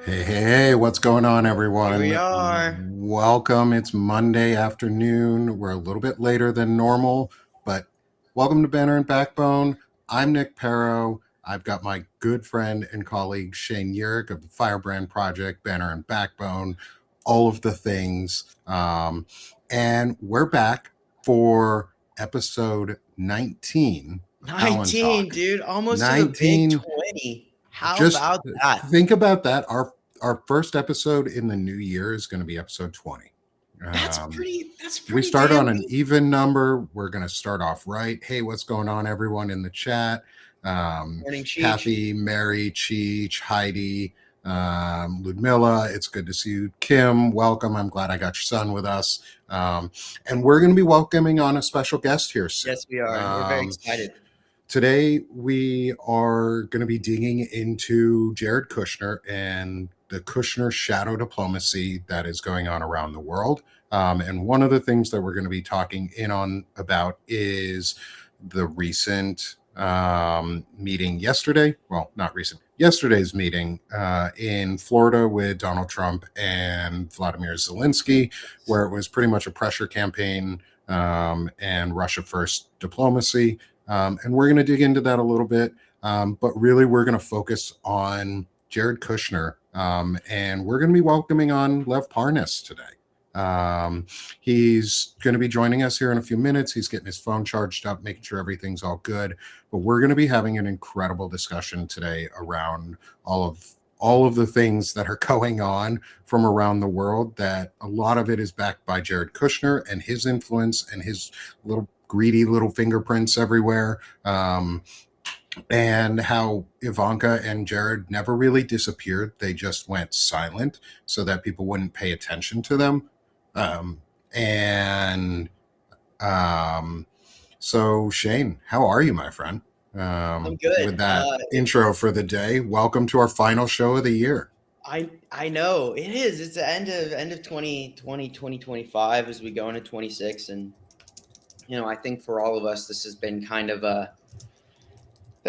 Hey, what's going on, Here we everyone? are. Welcome. It's Monday afternoon. We're a little bit later than normal, but welcome to Banner and Backbone. I'm Nick Perro. I've got my good friend and colleague Shane Yurick of the Firebrand Project, Banner and Backbone, all of the things. And we're back for episode 19 of 19, Palantalk. dude. Almost to the big 19. 20. How Just about that? think about that. Our first episode in the new year is going to be episode 20. That's Um, pretty that's we pretty start damn on an good. even number. We're going to start off right. Hey, what's going on, everyone in the chat? Morning, Cheech. Kathy, Mary, Cheech, Heidi, Ludmilla. It's good to see you. Kim, welcome. I'm glad I got your son with us. And we're going to be welcoming on a special guest here soon. Yes, we are. We're very excited. Today, we are going to be digging into Jared Kushner and the Kushner shadow diplomacy that is going on around the world. And one of the things that we're going to be talking in on about is the recent meeting yesterday. Well, not recent, yesterday's meeting in Florida with Donald Trump and Vladimir Zelensky, where it was pretty much a pressure campaign and Russia first diplomacy. And we're going to dig into that a little bit. But really, we're going to focus on Jared Kushner. And we're going to be welcoming on Lev Parnas today. He's going to be joining us here in a few minutes. He's getting his phone charged up, making sure everything's all good. But we're going to be having an incredible discussion today around all of the things that are going on from around the world, that a lot of it is backed by Jared Kushner and his influence and his little greedy little fingerprints everywhere. And how Ivanka and Jared never really disappeared. They just went silent so that people wouldn't pay attention to them. And so, Shane, how are you, my friend? I'm good. With that intro for the day, welcome to our final show of the year. I know it is. It's the end of 2020, 2025 as we go into 26. And I think for all of us, this has been kind of a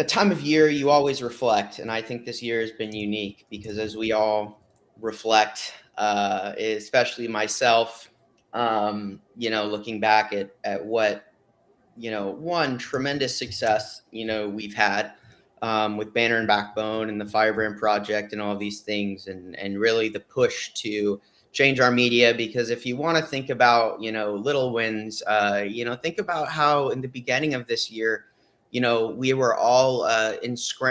time of year you always reflect. And I think this year has been unique because as we all reflect, especially myself, looking back at what, one tremendous success, we've had with Banner and Backbone and the Firebrand Project and all these things, and really the push to change our media. Because if you want to think about, little wins, think about how in the beginning of this year, we were all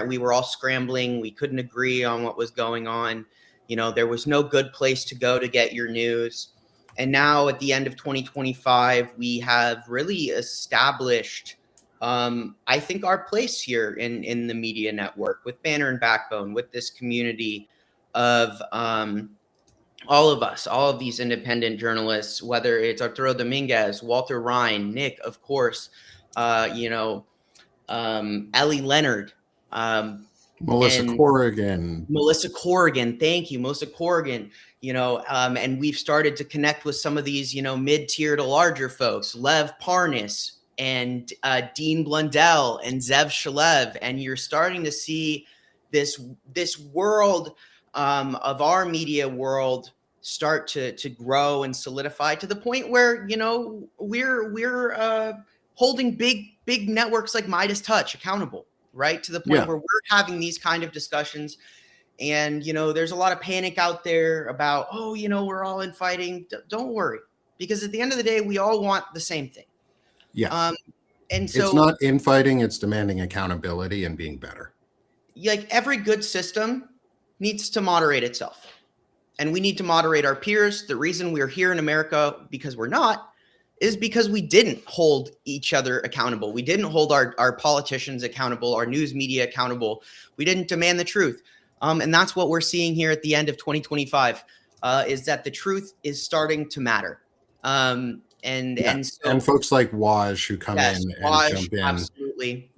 we were all scrambling. We couldn't agree on what was going on. There was no good place to go to get your news. And now at the end of 2025, we have really established, I think, our place here in the media network with Banner and Backbone, with this community of all of us, all of these independent journalists, whether it's Arturo Dominguez, Walter Ryan, Nick, of course, Ellie Leonard, Melissa and Corrigan. Melissa Corrigan. Thank you, Melissa Corrigan. And we've started to connect with some of these, mid-tier to larger folks, Lev Parnas and Dean Blundell and Zev Shalev. And you're starting to see this world of our media world start to grow and solidify to the point where, we're holding big networks like Midas Touch accountable, right? To the point where we're having these kind of discussions. And, there's a lot of panic out there about, we're all infighting. Don't worry, because at the end of the day, we all want the same thing. Yeah. And so It's not infighting, it's demanding accountability and being better. like every good system needs to moderate itself. And we need to moderate our peers. The reason we're here in America, because we're not, is because we didn't hold each other accountable. We didn't hold our politicians accountable, our news media accountable. We didn't demand the truth. And that's what we're seeing here at the end of 2025, is that the truth is starting to matter. And folks like Waj who come in and jump in. Absolutely.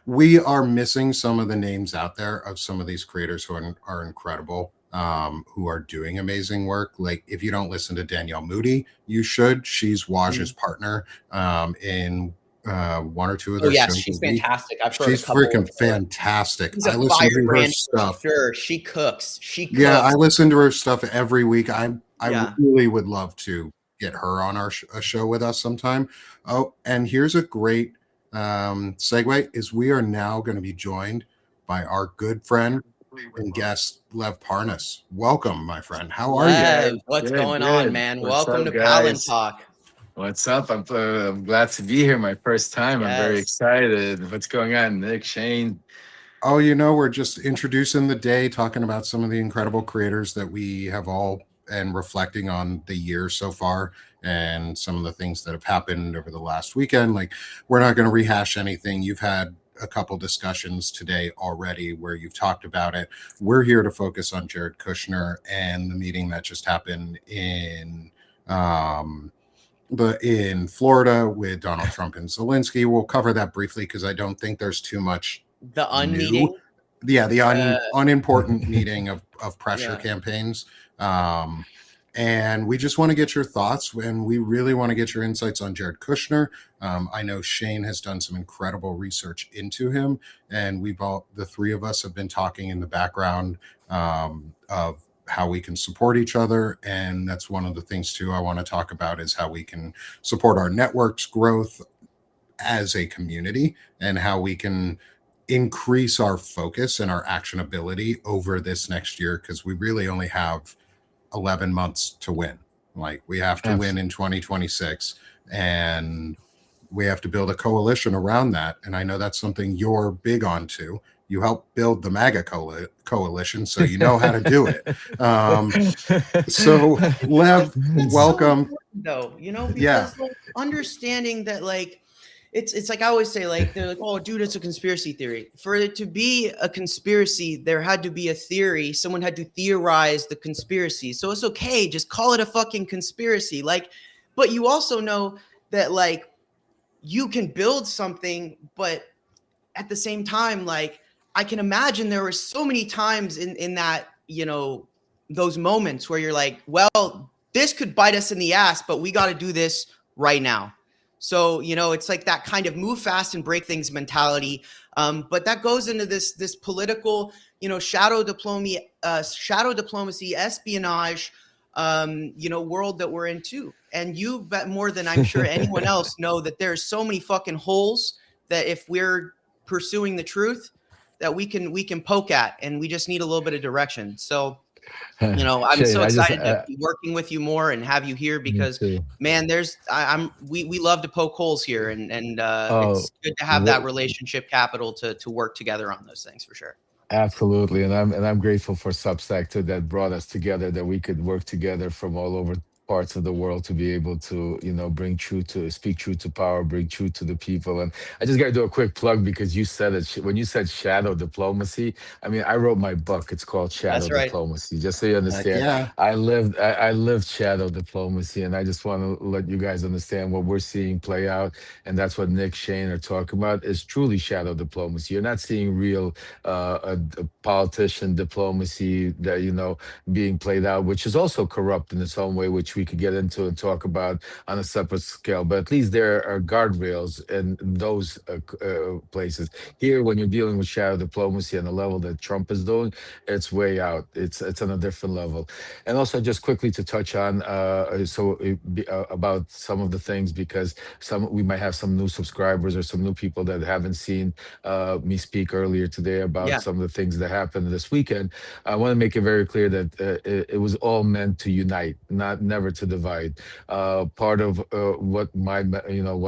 We are missing some of the names out there of some of these creators who are incredible, who are doing amazing work. Like, if you don't listen to Danielle Moody, you should. She's Waj's partner in one or two of Oh their yes, shows a she's week. fantastic. I've heard a She's couple of freaking her. fantastic. She's a I listen to her firebrand for stuff. sure. She cooks. She Yeah, I cooks. listen to her stuff every week. I Yeah. really would love to get her on a show with us sometime. Oh, and here's a great segue: is we are now going to be joined by our good friend and guest Lev Parnas. Welcome, my friend. How are you? Lev, Good, what's good, going on, good. man? What's Welcome up, to guys? Palantalk. What's up? I'm glad to be here. My first time. I'm very Yes. excited. What's going on, Nick, Shane? Oh, we're just introducing the day, talking about some of the incredible creators that we have all, and reflecting on the year so far and some of the things that have happened over the last weekend. Like, we're not going to rehash anything. You've had a couple discussions today already where you've talked about it. We're here to focus on Jared Kushner and the meeting that just happened um, in Florida with Donald Trump and Zelensky. We'll cover that briefly because I don't think there's too much The new. unmeeting. Yeah, the Uh, unimportant meeting of pressure yeah. campaigns. Um, and we just want to get your thoughts, and we really want to get your insights on Jared Kushner. I know Shane has done some incredible research into him, and the three of us have been talking in the background of how we can support each other. And that's one of the things too I want to talk about, is how we can support our network's growth as a community, and how we can increase our focus and our actionability over this next year, because we really only have 11 months to win. Like, we have to win Abs- in 2026, and we have to build a coalition around that. And I know that's something you're big on too. You helped build the MAGA coalition, so you know how to do it. So, Lev, That's so welcome. important though, Yeah, because like understanding that like it's like I always say, like they're like, oh dude, it's a conspiracy theory. For it to be a conspiracy, there had to be a theory. Someone had to theorize the conspiracy. So it's okay, just call it a fucking conspiracy. Like, but you also know that like you can build something, but at the same time, like I can imagine there were so many times in that, those moments where you're like, well, this could bite us in the ass, but we got to do this right now. So, it's like that kind of move fast and break things mentality. But that goes into this political, shadow diplomacy, espionage, world that we're in too. And you bet more than I'm sure anyone else know that there's so many fucking holes that if we're pursuing the truth, that we can poke at, and we just need a little bit of direction. So I'm Shane, so I just excited to be working with you more and have you here, me because too. man, we love to poke holes here, and Oh, it's good to have that the, relationship capital to work together on those things for sure. Absolutely, and I'm grateful for Substack too, that brought us together, that we could work together from all over parts of the world to be able to, bring truth to speak truth to power, bring truth to the people. And I just got to do a quick plug because you said it when you said shadow diplomacy. I mean, I wrote my book. It's called Shadow That's right. Diplomacy. Just so you heck understand, yeah. I lived shadow diplomacy, and I just want to let you guys understand what we're seeing play out, and that's what Nick Shane are talking about is truly shadow diplomacy. You're not seeing real a politician diplomacy that being played out, which is also corrupt in its own way, which we could get into and talk about on a separate scale. But at least there are guardrails in those places. Here, when you're dealing with shadow diplomacy on the level that Trump is doing, it's way out. It's on a different level. And also, just quickly to touch on, about some of the things, because we might have some new subscribers or some new people that haven't seen me speak earlier today about Yeah. some of the things that happened this weekend. I want to make it very clear that it was all meant to unite, not never to divide. Part of what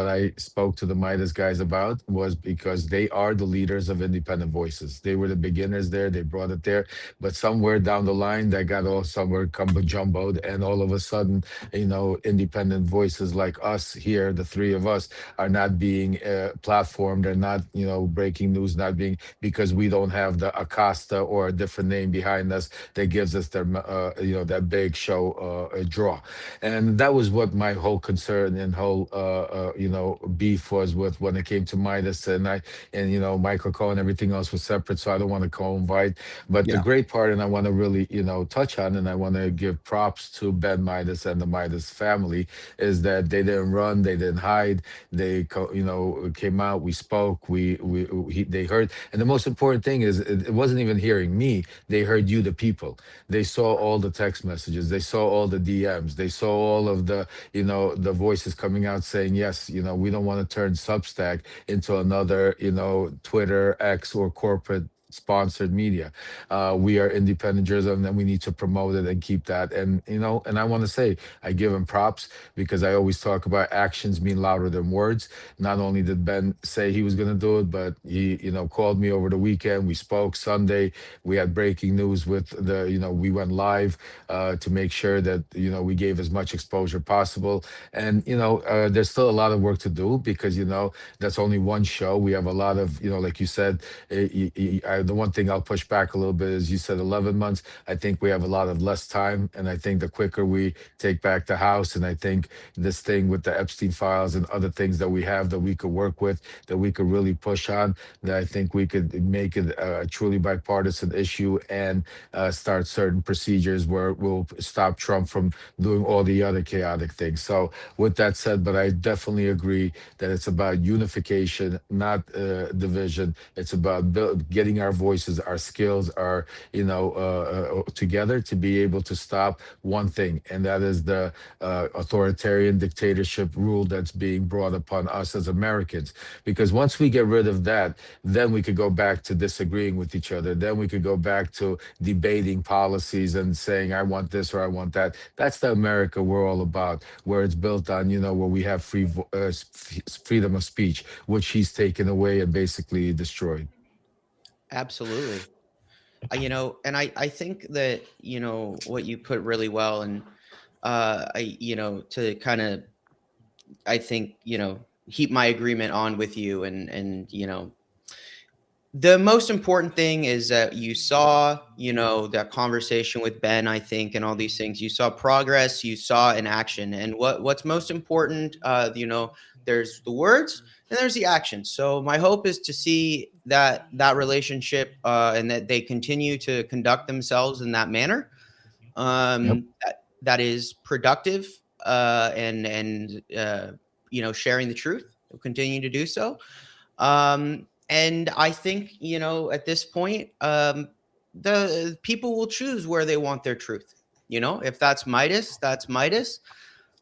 I spoke to the Midas guys about was because they are the leaders of independent voices. They were the beginners there. They brought it there, but somewhere down the line, that got all somewhere combo jumboed, and all of a sudden, independent voices like us here, the three of us, are not being platformed. They're not, breaking news, not being, because we don't have the Acosta or a different name behind us that gives us that big show draw. And that was what my whole concern and whole beef was with when it came to Midas, and Michael Cohen, everything else was separate, so I don't want to co-invite. But the Yeah. great part, and I want to really touch on, and I want to give props to Ben Midas and the Midas family, is that they didn't run, they didn't hide, came out, we spoke, they heard. And the most important thing is it wasn't even hearing me, they heard you, the people. They saw all the text messages, they saw all the DMs, they saw all of the voices coming out saying, yes, we don't want to turn Substack into another Twitter, X, or corporate sponsored media. We are independent journalism, and we need to promote it and keep that. And I want to say I give him props, because I always talk about actions mean louder than words. Not only did Ben say he was going to do it, but he called me over the weekend. We spoke Sunday. We had breaking news with we went live to make sure that we gave as much exposure possible. And there's still a lot of work to do, because that's only one show. We have a lot of like you said, the one thing I'll push back a little bit is, you said 11 months. I think we have a lot of less time, and I think the quicker we take back the house, and I think this thing with the Epstein files and other things that we have that we could work with, that we could really push on, that I think we could make it a truly bipartisan issue, and start certain procedures where we'll stop Trump from doing all the other chaotic things. So with that said, but I definitely agree that it's about unification, not division. It's about getting our voices, our skills, our together to be able to stop one thing, and that is the authoritarian dictatorship rule that's being brought upon us as Americans. Because once we get rid of that, then we could go back to disagreeing with each other. Then we could go back to debating policies and saying, I want this or I want that. That's the America we're all about, where it's built on, where we have freedom of speech, which he's taken away and basically destroyed. Absolutely. And I think that, what you put really well, and to kind of, I think, heap my agreement on with you, and the most important thing is that you saw, that conversation with Ben, I think, and all these things. You saw progress, you saw an action, and what's most important, there's the words and there's the action. So my hope is to see that relationship, and that they continue to conduct themselves in that manner, Yep. that is productive, and sharing the truth. They'll continue to do so. And I think, at this point, the people will choose where they want their truth. If that's Midas, that's Midas.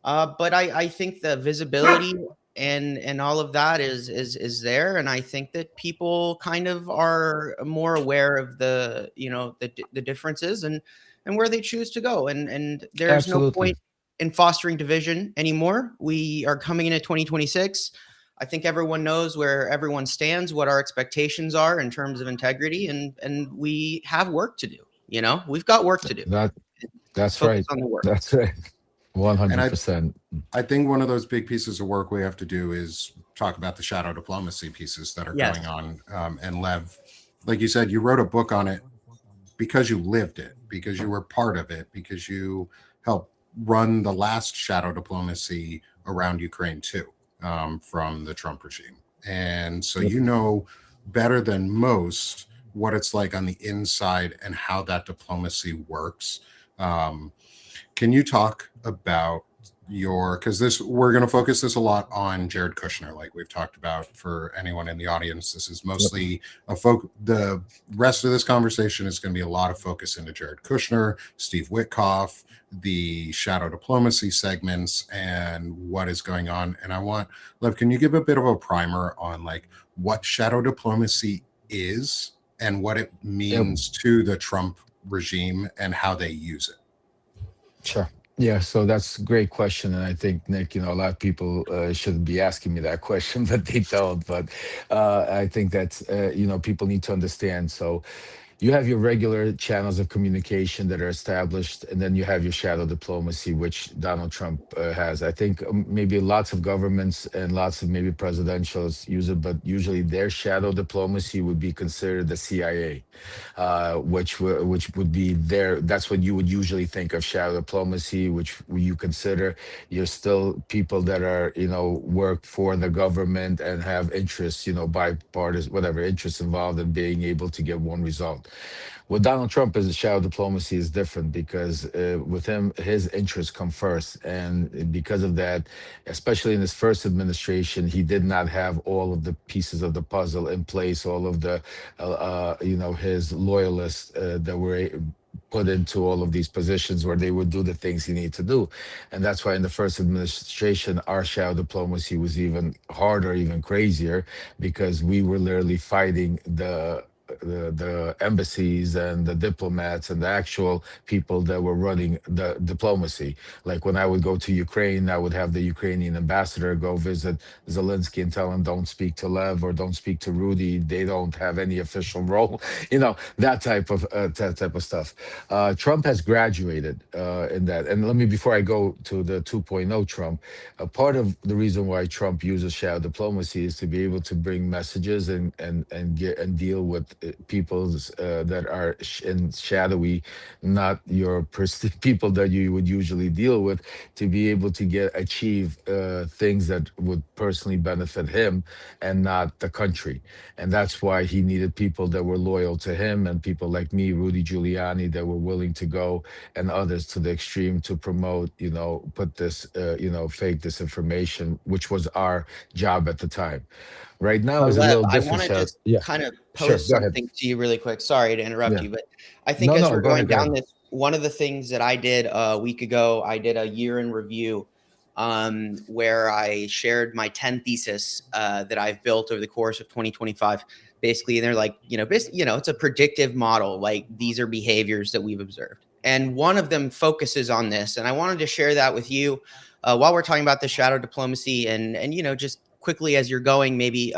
But I think the visibility and all of that is there, and I think that people kind of are more aware of the differences, and where they choose to go, and there's no Absolutely. point in fostering division anymore. We are coming into 2026. I think everyone knows where everyone stands, what our expectations are in terms of integrity, and we have work to do. We've got work to do. That Let's that's focus right. on the work. That's right. And 100%. I think one of those big pieces of work we have to do is talk about the shadow diplomacy pieces that are Yes. going on. And Lev, like you said, you wrote a book on it because you lived it, because you were part of it, because you helped run the last shadow diplomacy around Ukraine too, from the Trump regime. And so Yep. you know better than most what it's like on the inside and how that diplomacy works. Um, can you talk about because this we're going to focus this a lot on Jared Kushner, like we've talked about. For anyone in the audience, this is Yep. mostly the rest of this conversation is going to be a lot of focus into Jared Kushner, Steve Witkoff, the shadow diplomacy segments, and what is going on. And I want, Lev, can you give a bit of a primer on like what shadow diplomacy is and what it Yep. means to the Trump regime and how they use it? Sure. Yeah, so that's a great question, and I think, Nick, a lot of people shouldn't be asking me that question, but they don't. But I think that people need to understand. So You have your regular channels of communication that are established, and then you have your shadow diplomacy, which Donald Trump has. I think maybe lots of governments and lots of maybe presidentials use it, but usually their shadow diplomacy would be considered the CIA, which would be their. That's what you would usually think of shadow diplomacy, which you consider you're still people that are work for the government and have interests, bipartisan whatever interests involved in being able to get one result. With Donald Trump, is shadow diplomacy is different because with him, his interests come first, and because of that, especially in his first administration, he did not have all of the pieces of the puzzle in place, all of the, his loyalists that were put into all of these positions where they would do the things he needed to do. And that's why in the first administration, our shadow diplomacy was even harder, even crazier, because we were literally fighting the embassies and the diplomats and the actual people that were running the diplomacy. Like when I would go to Ukraine, I would have the Ukrainian ambassador go visit Zelensky and tell him, don't speak to Lev or don't speak to Rudy. They don't have any official role, that type of stuff. Trump has graduated in that. And let me, before I go to the 2.0 Trump, part of the reason why Trump uses shadow diplomacy is to be able to bring messages and get and deal with peoples that are in shadowy, not your people that you would usually deal with, to be able to achieve things that would personally benefit him and not the country. And that's why he needed people that were loyal to him and people like me, Rudy Giuliani, that were willing to go and others to the extreme to promote, put this, fake disinformation, which was our job at the time. Right now is a Lev, little I different. want to just Yeah, kind of sure. pose Go ahead. something to you really quick. Sorry to interrupt Yeah. you, but I think No, as no, we're go going ahead. Go down ahead. this, one of the things that I did a week ago, I did a year in review, where I shared my 10 thesis that I've built over the course of 2025. Basically, and they're like, it's a predictive model. Like these are behaviors that we've observed, and one of them focuses on this. And I wanted to share that with you while we're talking about the shadow diplomacy, and just quickly as you're going, maybe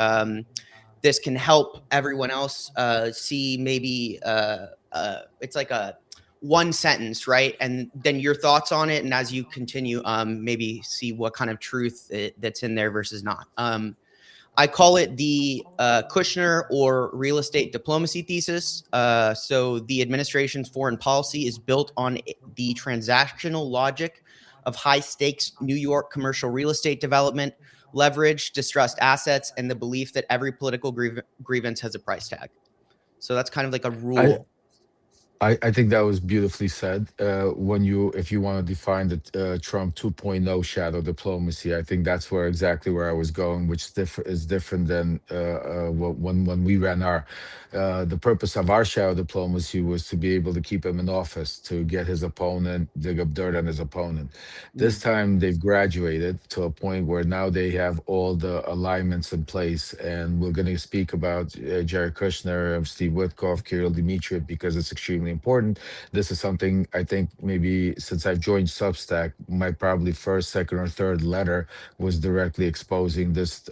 this can help everyone else see maybe it's like a one sentence, right? And then your thoughts on it, and as you continue, maybe see what kind of truth that's in there versus not. I call it the Kushner or real estate diplomacy thesis. So the administration's foreign policy is built on the transactional logic of high stakes New York commercial real estate development, leverage, distressed assets, and the belief that every political grievance has a price tag. So that's kind of like a I, rule. I think that was beautifully said. If you want to define the Trump 2.0 shadow diplomacy, I think that's exactly where I was going, which is different than when we ran our. The purpose of our shadow diplomacy was to be able to keep him in office, to get his opponent, dig up dirt on his opponent. This Mm, time they've graduated to a point where now they have all the alignments in place, and we're going to speak about Jared Kushner, Steve Witkoff, Kirill Dmitriev, because it's extremely important. This is something I think maybe since I've joined Substack, my probably first, second, or third letter was directly exposing this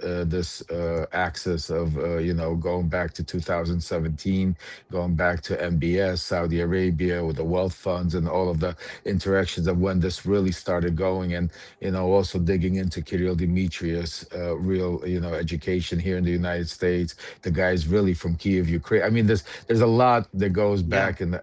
axis of going back to 2017, going back to MBS, Saudi Arabia with the wealth funds and all of the interactions of when this really started going, and also digging into Kirill Dmitriev's real education here in the United States. The guy's really from Kiev, Ukraine. I mean, there's a lot that goes yeah. back and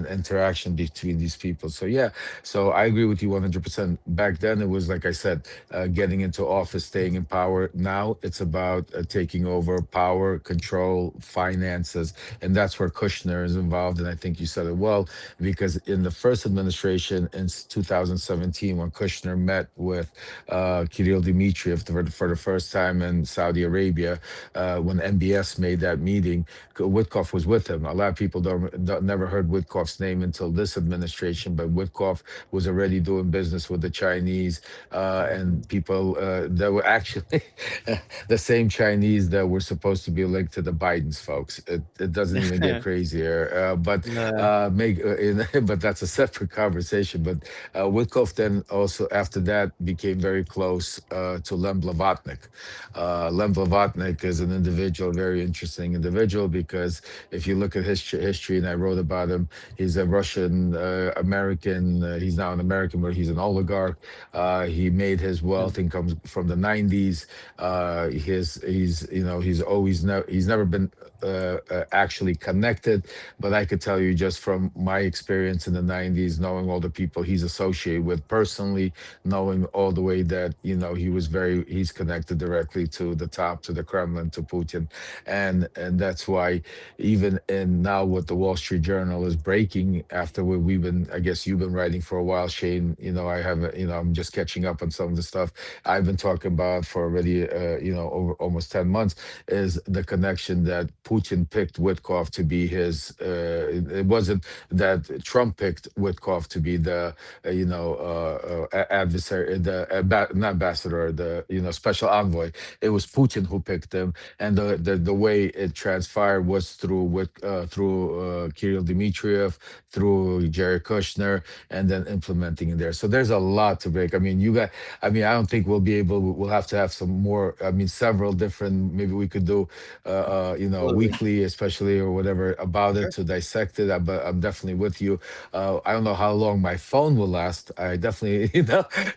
interaction between these people. So yeah, so I agree with you 100%. Back then it was like I said, getting into office, staying in power. Now it's about taking over power, control, finances, and that's where Kushner is involved. And I think you said it well, because in the first administration in 2017, when Kushner met with Kirill Dmitriev for the first time in Saudi Arabia, when MBS made that meeting, Witkoff was with him. A lot of people don't never heard Witkoff's name until this administration, but Witkoff was already doing business with the Chinese and people that were actually the same Chinese that were supposed to be linked to the Bidens folks. It doesn't even get crazier. But No. but that's a separate conversation. But Witkoff then also after that became very close to Lem Blavatnik. Lem Blavatnik is an individual, very interesting individual, because if you look at his history, and I wrote about him, he's a Russian American. He's now an American, but he's an oligarch. He made his wealth and comes from the 90s. He's he's never been actually connected, but I could tell you just from my experience in the 90s, knowing all the people he's associated with personally, knowing all the way that he's connected directly to the top, to the Kremlin, to Putin, and that's why even in now what the Wall Street Journal is breaking after what we've been, I guess you've been writing for a while, Shane. I have, I'm just catching up on some of the stuff I've been talking about for already, over almost 10 months, is the connection that Putin picked Witkoff to be his. It wasn't that Trump picked Witkoff to be the, adversary, not ambassador, the special envoy. It was Putin who picked him, and the way it transpired was through Kirill Dmitriev, through Jared Kushner, and then implementing in there. So there's a lot to break. I mean, I don't think we'll be able. We'll have to have some more. I mean, several different. Maybe we could do, Absolutely. weekly, especially or whatever about it Sure. to dissect it. But I'm definitely with you. I don't know how long my phone will last. I definitely,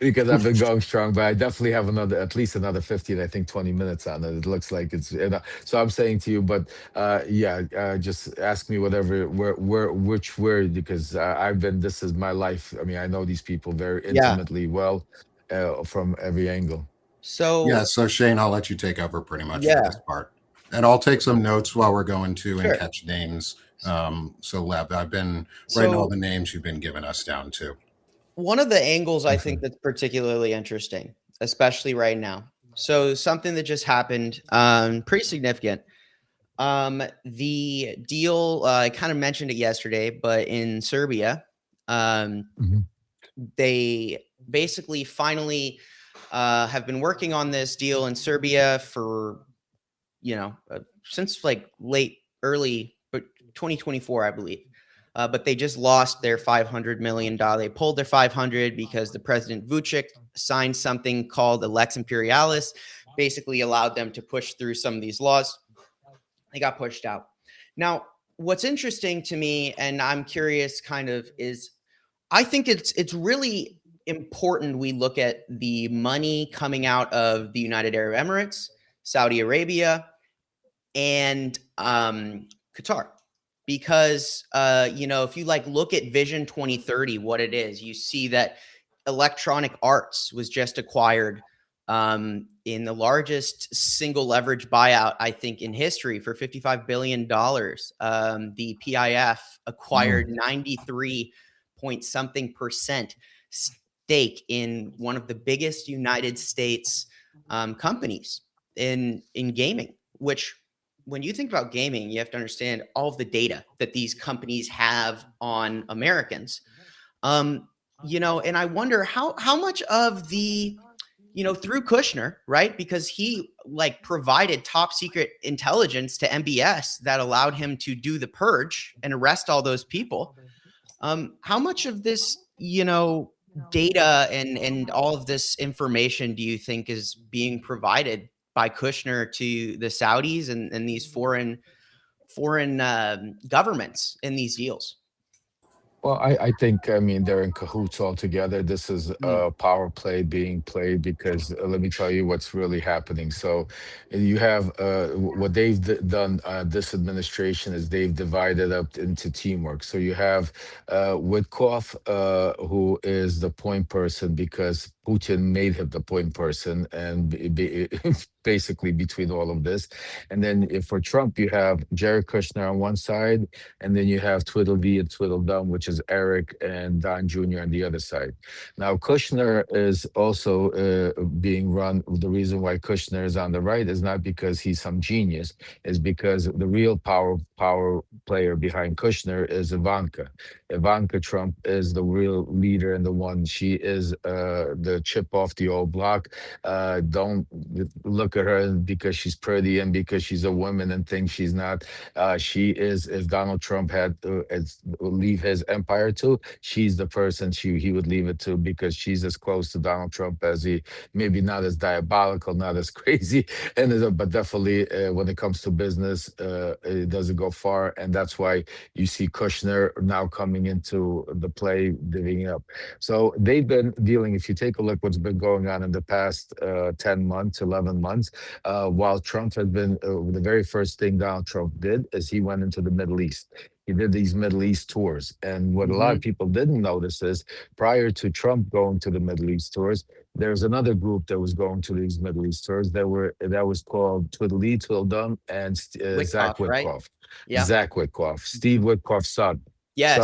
because I've been going strong, but I definitely have at least another 15, I think 20 minutes on it. It looks like it's, so I'm saying to you, but yeah, just ask me whatever, which word, because this is my life. I mean, I know these people very Yeah. intimately well, from every angle. Yeah, So so Shane, I'll let you take over pretty much for yeah. this part. And I'll take some notes while we're going to and Sure. catch names. So Lev, I've been writing all So the names you've been giving us down to. one of the angles I think that's particularly interesting, especially right now. So something that just happened, pretty significant. The deal, I kind of mentioned it yesterday, but in Serbia, um, Mhm. they basically finally have been working on this deal in Serbia for since like early, but 2024, I believe. But they just lost their $500 million. They pulled their 500 because the president Vucic signed something called the Lex Imperialis, basically allowed them to push through some of these laws. They got pushed out. Now, what's interesting to me, and I'm curious, kind of, is I think it's really important we look at the money coming out of the United Arab Emirates, Saudi Arabia, and Qatar, because if you like look at Vision 2030, what it is, you see that Electronic Arts was just acquired in the largest single leverage buyout, I think, in history for $55 billion. The PIF Mm. acquired 93 point something percent stake in one of the biggest United States companies in gaming, which when you think about gaming, you have to understand all of the data that these companies have on Americans. And I wonder how much of the through Kushner, right? Because he like provided top secret intelligence to MBS that allowed him to do the purge and arrest all those people. How much of this, data and all of this information do you think is being provided by Kushner to the Saudis and these foreign governments in these deals? Well, I think, I mean, they're in cahoots altogether. This is Mm, a power play being played because let me tell you what's really happening. So, you have what they've done. This administration is they've divided up into teamwork. So you have Witkoff, who is the point person because Putin made him the point person, and basically between all of this. And then if for Trump, you have Jared Kushner on one side, and then you have Tweedledee and Tweedledum, which is Eric and Don Jr. on the other side. Now, Kushner is also being run. The reason why Kushner is on the right is not because he's some genius, is because the real power player behind Kushner is Ivanka. Ivanka Trump is the real leader and the one. She is the chip off the old block. Don't look at her because she's pretty and because she's a woman and think she's not. She is, if Donald Trump had leave his empire to, she's the person he would leave it to, because she's as close to Donald Trump as he, maybe not as diabolical, not as crazy, but definitely when it comes to business, it doesn't go far. And that's why you see Kushner now coming into the play, divvying up. So they've been dealing, if you take a look what's been going on in the past 10 months, 11 months, while Trump had been, the very first thing Donald Trump did is he went into the Middle East. He did these Middle East tours. And what a lot of people didn't notice is prior to Trump going to the Middle East tours, there's another group that was going to these Middle East tours that was called Twiddly Twiddledum and Zach Witkoff, right? Witkoff. Yeah. Zach Witkoff, Steve Witkoff's son. Yes.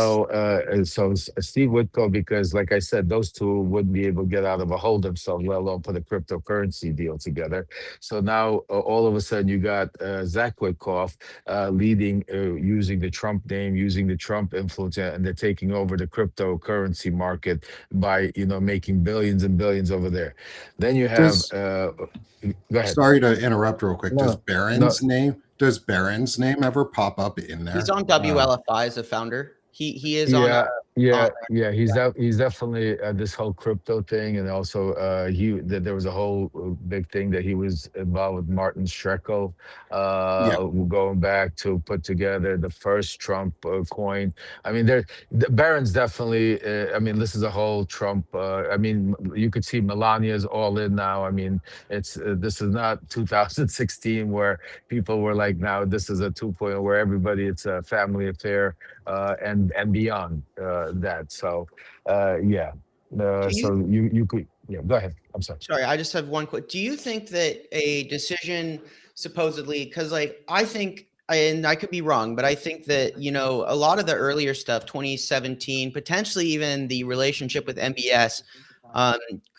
So Steve Witkoff, because like I said, those two wouldn't be able to get out of a hole themselves, let alone put a cryptocurrency deal together. So now all of a sudden you got Zach Witkoff leading, using the Trump name, using the Trump influence, and they're taking over the cryptocurrency market by making billions and billions over there. Then you have go ahead. Sorry to interrupt real quick. No, Does Barron's name ever pop up in there? He's on WLFI as a founder. He is yeah, on. yeah. He's definitely this whole crypto thing, and also there was a whole big thing that he was involved with Martin Shkreli, going back to put together the first Trump coin. I mean, Barron's definitely. I mean, this is a whole Trump. I mean, you could see Melania's all in now. I mean, this is not 2016 where people were like, now this is a 2.0 where it's a family affair. And beyond that. So yeah. So you could go ahead. I'm sorry. Sorry, I just have one quick. Do you think that a decision supposedly, because I think, and I could be wrong, but I think that a lot of the earlier stuff, 2017, potentially even the relationship with MBS,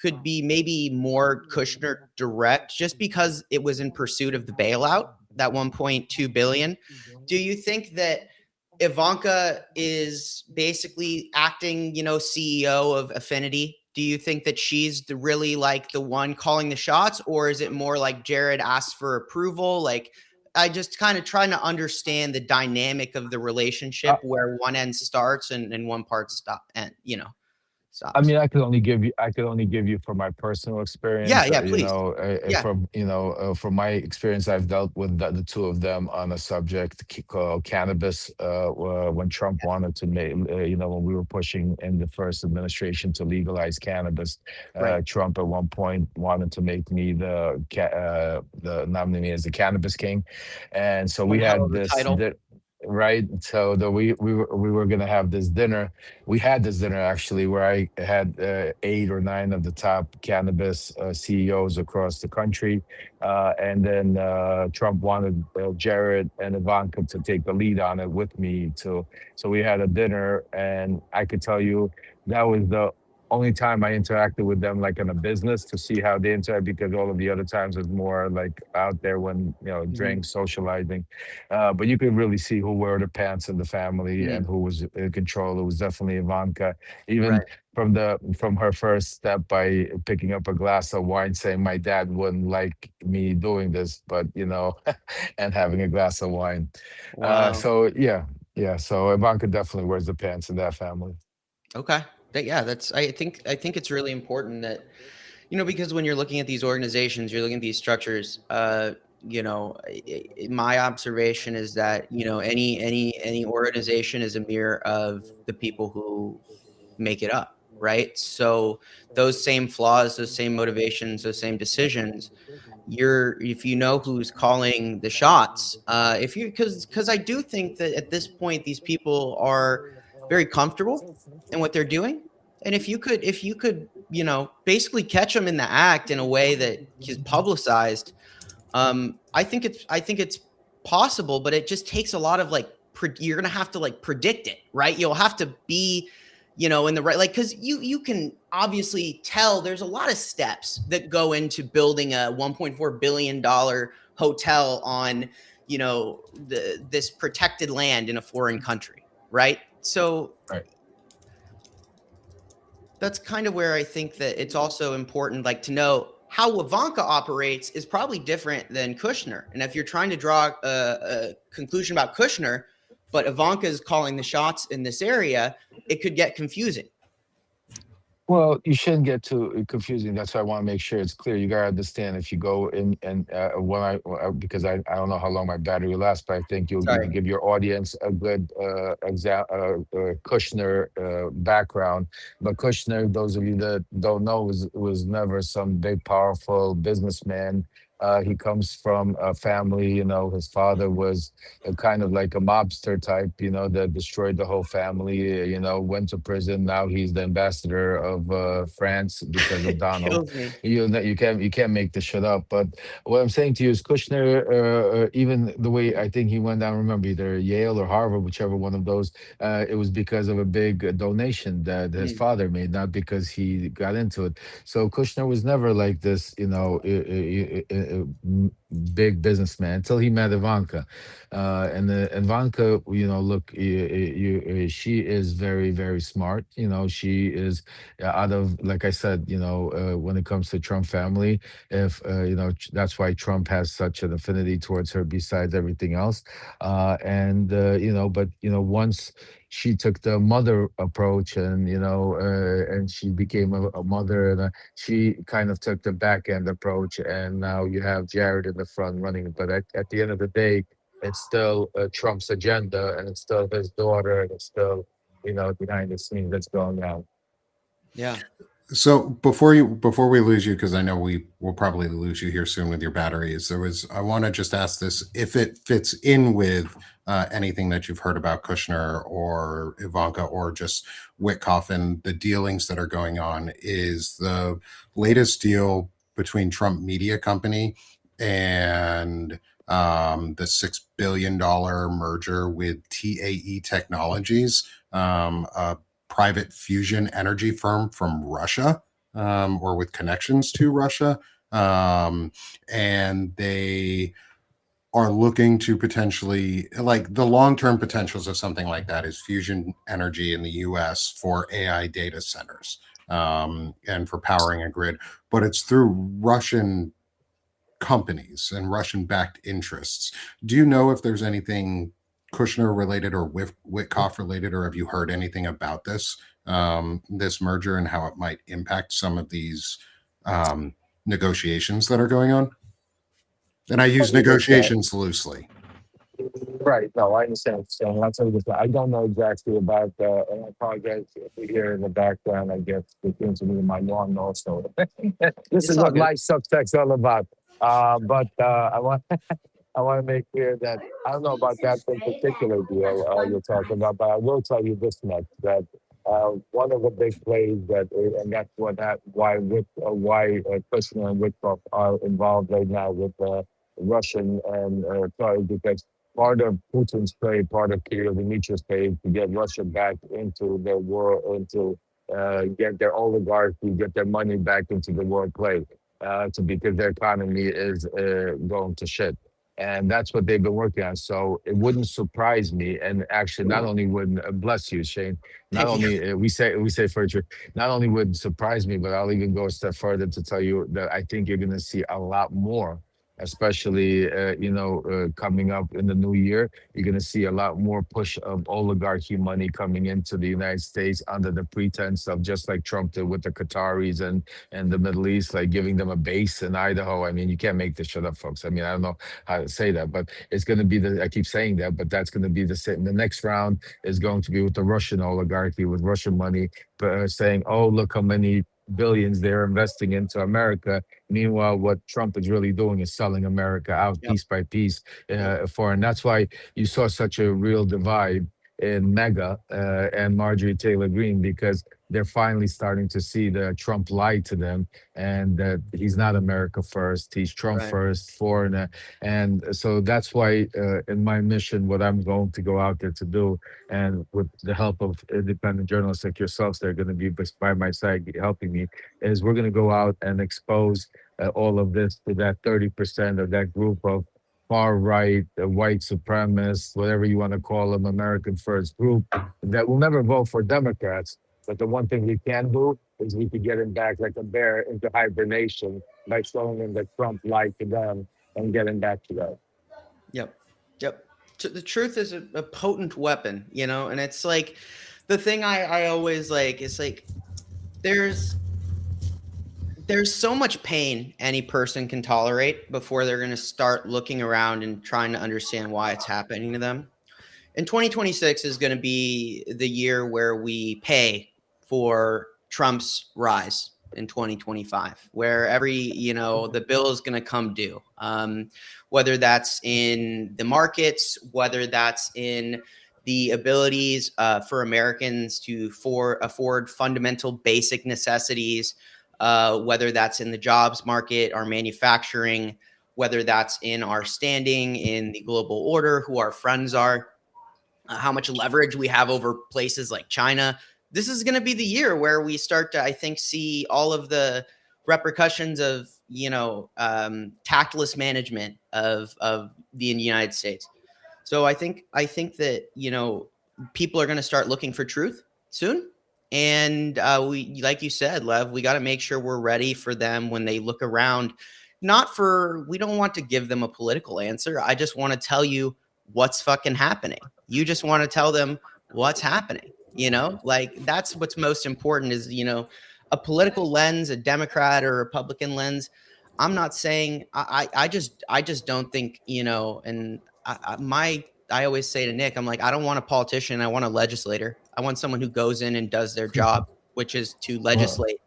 could be maybe more Kushner direct, just because it was in pursuit of the bailout, that 1.2 billion. Do you think that Ivanka is basically acting, CEO of Affinity? Do you think that she's really the one calling the shots, or is it more like Jared asks for approval? I just kind of trying to understand the dynamic of the relationship where one end starts and one part stops. Stops. I mean, I could only give you from my personal experience. Yeah, please. From my experience, I've dealt with the two of them on a subject called cannabis. When Trump wanted to make, when we were pushing in the first administration to legalize cannabis, Trump at one point wanted to make me nominate me as the cannabis king, and so we had this title. Right. So we were going to have this dinner. We had this dinner actually where I had 8 or 9 of the top cannabis CEOs across the country. And then Trump wanted Jared and Ivanka to take the lead on it with me too. So we had a dinner, and I could tell you that was the only time I interacted with them in a business to see how they interact, because all of the other times was more out there when drinks, socializing. But you could really see who wore the pants in the family and who was in control. It was definitely Ivanka. Even from her first step by picking up a glass of wine, saying my dad wouldn't like me doing this, but and having a glass of wine. Wow. So so Ivanka definitely wears the pants in that family. Okay. Yeah, I think it's really important that, because when you're looking at these organizations, you're looking at these structures, my observation is that, any organization is a mirror of the people who make it up, right? So those same flaws, those same motivations, those same decisions, if you know who's calling the shots, because I do think that at this point, these people are very comfortable in what they're doing. And if you could, basically catch them in the act in a way that is publicized, I think it's possible, but it just takes a lot of like predict it, right? You'll have to be, in the right, like, because you can obviously tell there's a lot of steps that go into building a $1.4 billion hotel on, this protected land in a foreign country, right? So Right. that's kind of where I think that it's also important, like, to know how Ivanka operates is probably different than Kushner. And if you're trying to draw a conclusion about Kushner, but Ivanka is calling the shots in this area, it could get confusing. Well, you shouldn't get too confusing. That's why I want to make sure it's clear. You gotta understand if you go in and when because I don't know how long my battery lasts, but I think you Sorry. can give your audience a good Kushner background. But Kushner, those of you that don't know, was never some big powerful businessman. He comes from a family. His father was kind of like a mobster type, that destroyed the whole family, went to prison. Now he's the ambassador of France because of It Donald. kills me. You can't make this shit up. But what I'm saying to you is Kushner, even the way I think he went down, remember, either Yale or Harvard, whichever one of those, it was because of a big donation that his father made, not because he got into it. So Kushner was never like this, big businessman until he met Ivanka. And Ivanka, look, she is very, very smart. She is out of, like I said, when it comes to Trump family, if that's why Trump has such an affinity towards her, besides everything else. But once she took the mother approach, and she became a mother, and she kind of took the back end approach, and now you have Jared in the front running. But at the end of the day, it's still Trump's agenda, and it's still his daughter, and it's still behind the scenes that's going on. Yeah. So before we lose you, because I know we will probably lose you here soon with your batteries, I want to just ask this if it fits in with anything that you've heard about Kushner or Ivanka or just Witkoff and the dealings that are going on. Is the latest deal between Trump Media Company and the $6 billion merger with TAE Technologies, a private fusion energy firm from Russia, or with connections to Russia. And they are looking to potentially, like, the long-term potentials of something like that is fusion energy in the US for AI data centers, and for powering a grid, but it's through Russian companies and Russian backed interests. Do you know if there's anything Kushner related or Witkoff related, or have you heard anything about this merger and how it might impact some of these negotiations that are going on? And I use Funny with that. negotiations loosely. Right. No, I understand. So I'll tell you this. I don't know exactly about and I apologize if you hear in the background, I guess, the things to me in my lawn also. This It's is all what good. life subtext all about. But I want I want to make clear that I don't know about that in particular deal you're talking about, but I will tell you this much, that one of the big plays and that's why Kushner and Witkoff are involved right now with Russian and sorry, because part of Putin's play, part of Kirill Dmitriev's play, to get Russia back into the world, into get their oligarchy, get their money back into the world play, because their economy is going to shit. And that's what they've been working on. So it wouldn't surprise me. And actually, not only would bless you, Shane. Not Thank you. only we say furniture. Not only would surprise me, but I'll even go a step further to tell you that I think you're going to see a lot more, especially coming up in the new year. You're going to see a lot more push of oligarchy money coming into the United States under the pretense of, just like Trump did with the Qataris and the Middle East, like giving them a base in Idaho. I mean, you can't make this shit up, folks. I mean, I don't know how to say that, but it's going to be I keep saying that, but that's going to be the same. The next round is going to be with the Russian oligarchy, with Russian money, saying, oh, look how many billions they're investing into America. Meanwhile, what Trump is really doing is selling America out Yep. piece by piece, and that's why you saw such a real divide in Mega and Marjorie Taylor Greene, because they're finally starting to see the Trump lie to them, and that he's not America first, he's Trump Right. first, foreigner. And so that's why in my mission, what I'm going to go out there to do, and with the help of independent journalists like yourselves, they're going to be by my side helping me, is we're going to go out and expose all of this to that 30% of that group of far right, white supremacists, whatever you want to call them, American First group that will never vote for Democrats. But the one thing we can do is we can get him back like a bear into hibernation by showing him that Trump lied to them and getting back to that. Yep. Yep. The truth is a potent weapon, you know, and it's like the thing I always like is like there's so much pain any person can tolerate before they're going to start looking around and trying to understand why it's happening to them. And 2026 is going to be the year where we pay for Trump's rise in 2025, where the bill is going to come due. Whether that's in the markets, whether that's in the abilities for Americans to afford fundamental basic necessities, whether that's in the jobs market, our manufacturing, whether that's in our standing in the global order, who our friends are, how much leverage we have over places like China. This is going to be the year where we start to, I think, see all of the repercussions of, tactless management of the United States. So I think that, people are going to start looking for truth soon. And we, like you said, Lev, we got to make sure we're ready for them when they look around. We don't want to give them a political answer. I just want to tell you what's fucking happening. You just want to tell them what's happening. Like that's what's most important is, a political lens, a Democrat or Republican lens. I'm not saying I just don't think, and I always say to Nick, I'm like, I don't want a politician. I want a legislator. I want someone who goes in and does their job, which is to legislate,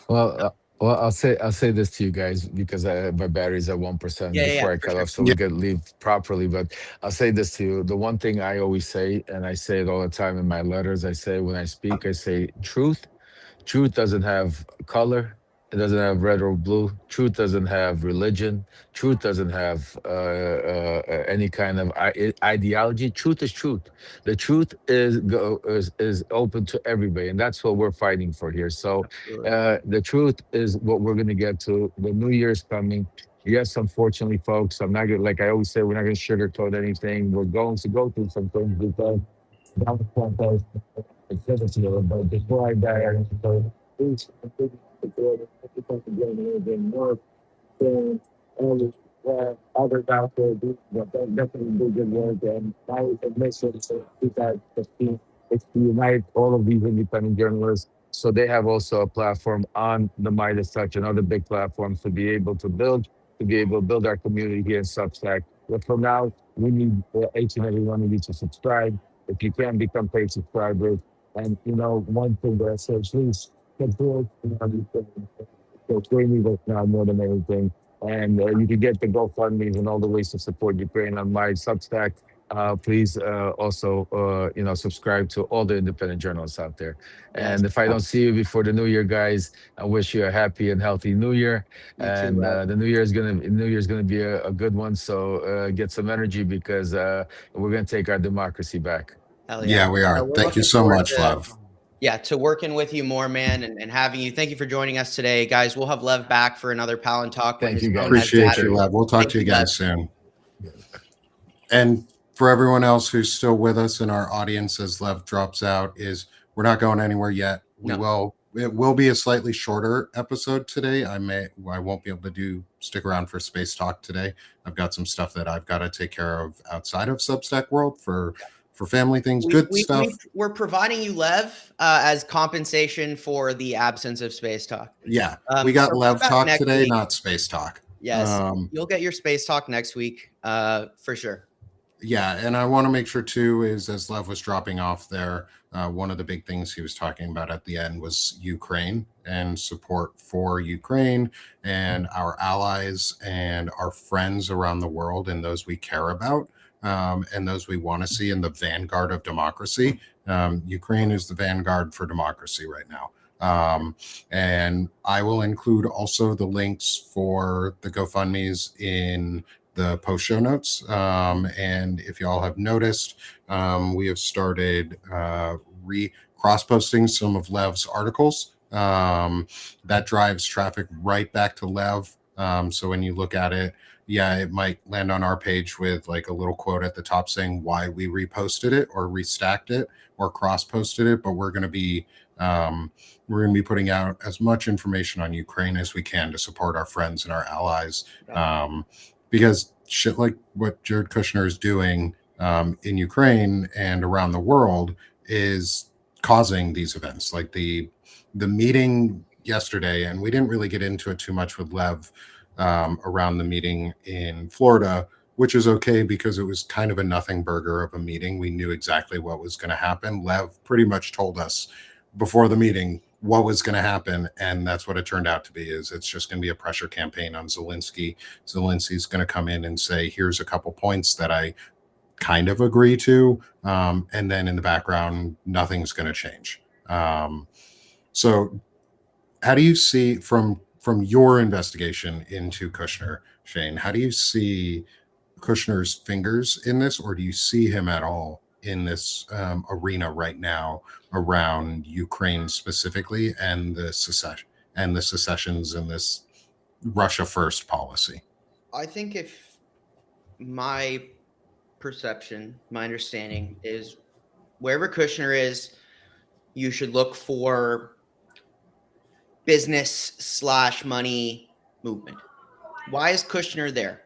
Well, I'll say this to you guys because my battery's at 1% Yeah, before I for cut sure. off, so we could leave properly. But I'll say this to you: the one thing I always say, and I say it all the time in my letters, I say when I speak, I say truth. Truth doesn't have color. It doesn't have red or blue. Truth doesn't have religion. Truth doesn't have any kind of ideology. Truth is truth. The truth is open to everybody, and that's what we're fighting for here. So, Absolutely. the truth is what we're going to get to. The new year's coming. Yes, unfortunately, folks, I'm not gonna, like I always say, we're not going to sugarcoat anything. We're going to go through some things because that was but before I die, I want to say, please continue to support it. People can get a little bit more than others out there do, but they definitely do good work. And my mission is to 2015 is to unite all of these independent journalists so they have also a platform on the Midas Touch and other big platforms to be able to build our community here in Substack. But for now, we need each and every one of you to subscribe. If you can become paid subscribers, and one thing that I said, please support Ukraine with now more than anything. And you can get the GoFundMe's and all the ways to support Ukraine on my Substack. Please also subscribe to all the independent journalists out there. Yes. And if I don't see you before the new year, guys, I wish you a happy and healthy new year. You too, And Lev. the new year is gonna be a good one. So get some energy because we're gonna take our democracy back. Hell yeah. Yeah, we are. We're Thank you looking so forward much, to, Lev. to working with you more, man, and having you. Thank you for joining us today, guys. We'll have Lev back for another Palantalk when Thank his you, phone guys. has Appreciate battery. you, Lev. We'll talk Thank to you you, again Lev. soon. And for everyone else who's still with us in our audience as Lev drops out, is we're not going anywhere yet. No. It will be a slightly shorter episode today. I won't be able to stick around for Space Talk today. I've got some stuff that I've got to take care of outside of Substack world for family things, good stuff. We're providing you Lev as compensation for the absence of Space Talk. Yeah, we got so Lev Talk next today, week. not Space Talk. Yes, you'll get your Space Talk next week for sure. Yeah, and I want to make sure too is as Lev was dropping off there, one of the big things he was talking about at the end was Ukraine and support for Ukraine and our allies and our friends around the world and those we care about. and those we want to see in the vanguard of democracy. Ukraine is the vanguard for democracy right now. And I will include also the links for the GoFundMe's in the post show notes. And if y'all have noticed, we have started cross posting some of Lev's articles. That drives traffic right back to Lev. So when you look at it, yeah, it might land on our page with like a little quote at the top saying why we reposted it or restacked it or cross posted it. But we're going to be putting out as much information on Ukraine as we can to support our friends and our allies, because shit like what Jared Kushner is doing in Ukraine and around the world is causing these events. Like the meeting yesterday, and we didn't really get into it too much with Lev around the meeting in Florida, which is okay because it was kind of a nothing burger of a meeting. We knew exactly what was going to happen. Lev pretty much told us before the meeting what was going to happen, and that's what it turned out to be. Is it's just going to be a pressure campaign on Zelensky. Zelensky's going to come in and say, here's a couple points that I kind of agree to, and then in the background nothing's going to change. So how do you see from your investigation into Kushner, Shane, how do you see Kushner's fingers in this, or do you see him at all in this arena right now around Ukraine specifically and the secessions and this Russia first policy? I think if my perception, my understanding is wherever Kushner is, you should look for business/money movement. Why is Kushner there?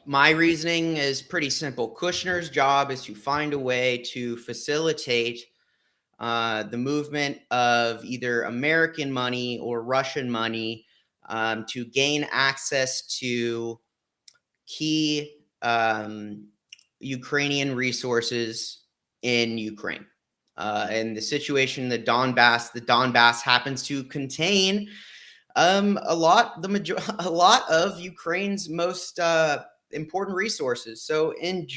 My reasoning is pretty simple. Kushner's job is to find a way to facilitate the movement of either American money or Russian money to gain access to key Ukrainian resources in Ukraine. And the situation in the Donbass happens to contain a lot of Ukraine's most important resources. So in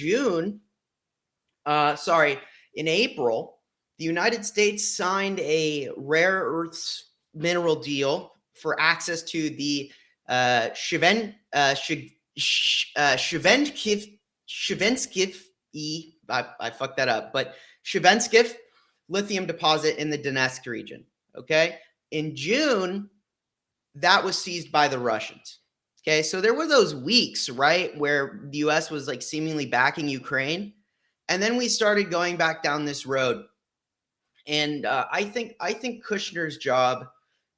April, the United States signed a rare earths mineral deal for access to the I fucked that up, but Shivenskiv lithium deposit in the Donetsk region. Okay. In June, that was seized by the Russians. Okay. So there were those weeks, right, where the US was like seemingly backing Ukraine. And then we started going back down this road. And I think Kushner's job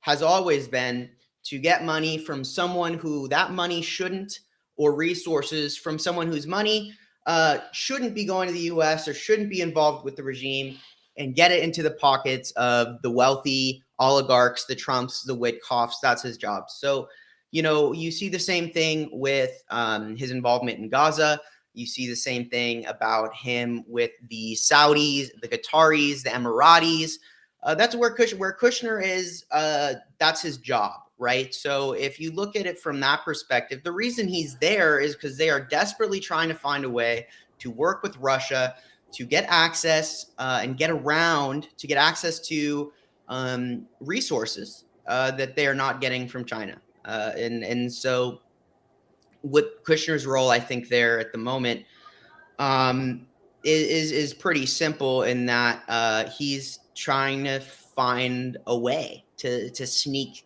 has always been to get money from someone who that money shouldn't, or resources from someone whose money shouldn't be going to the US or shouldn't be involved with the regime, and get it into the pockets of the wealthy oligarchs, the Trumps, the Witkoffs. That's his job. So, you see the same thing with his involvement in Gaza. You see the same thing about him with the Saudis, the Qataris, the Emiratis. That's where Kushner is. That's his job, right? So if you look at it from that perspective, the reason he's there is because they are desperately trying to find a way to work with Russia to get access and get access to resources that they are not getting from China. And so what Kushner's role, I think, there at the moment is pretty simple in that he's trying to find a way to sneak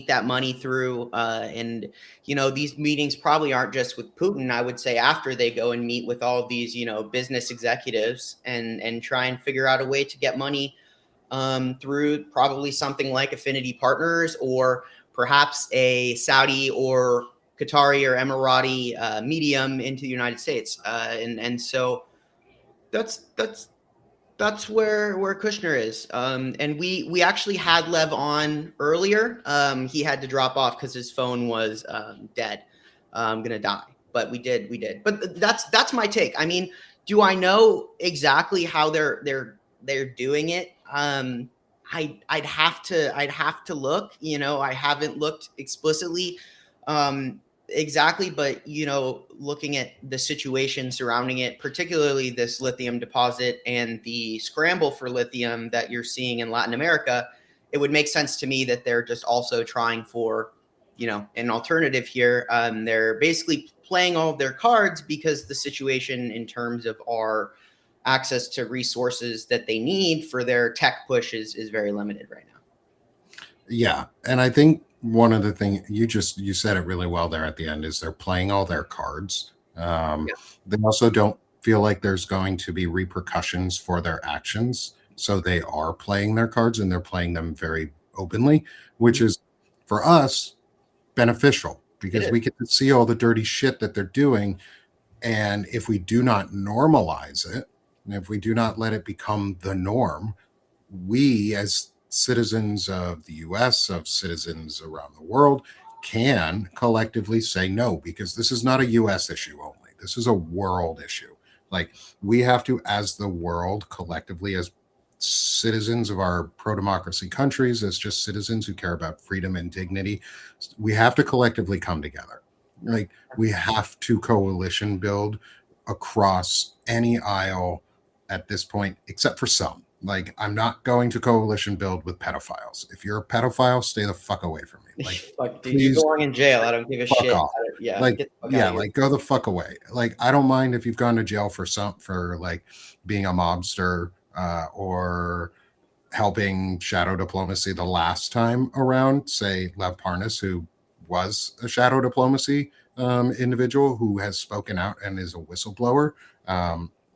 that money through. And these meetings probably aren't just with Putin. I would say after they go and meet with all of these business executives and try and figure out a way to get money through probably something like Affinity Partners, or perhaps a Saudi or Qatari or Emirati medium into the United States. And so that's where Kushner is. And we actually had Lev on earlier. He had to drop off because his phone was dead, gonna die. But we did. But that's my take. I mean, do I know exactly how they're doing it? I'd have to look. I haven't looked explicitly. exactly. But, looking at the situation surrounding it, particularly this lithium deposit and the scramble for lithium that you're seeing in Latin America, it would make sense to me that they're just also trying for, an alternative here. They're basically playing all of their cards because the situation in terms of our access to resources that they need for their tech push is very limited right now. Yeah, and I think one of the things you said it really well there at the end is they're playing all their cards. Yeah. They also don't feel like there's going to be repercussions for their actions, so they are playing their cards and they're playing them very openly, which is for us beneficial It because is. we get to see all the dirty shit that they're doing, and if we do not normalize it, and if we do not let it become the norm, we as citizens of the US, of citizens around the world, can collectively say no, because this is not a US issue only. This is a world issue. Like, we have to, as the world, collectively, as citizens of our pro democracy countries, as just citizens who care about freedom and dignity, we have to collectively come together. Like, we have to coalition build across any aisle at this point, except for some. Like, I'm not going to coalition build with pedophiles. If you're a pedophile, stay the fuck away from me. Like, Fuck, dude, you please belong in jail. I don't give a fuck shit. off. Yeah, Like, get the fuck out yeah, of here. like go the fuck away. Like, I don't mind if you've gone to jail for like being a mobster or helping shadow diplomacy the last time around, say Lev Parnas, who was a shadow diplomacy individual who has spoken out and is a whistleblower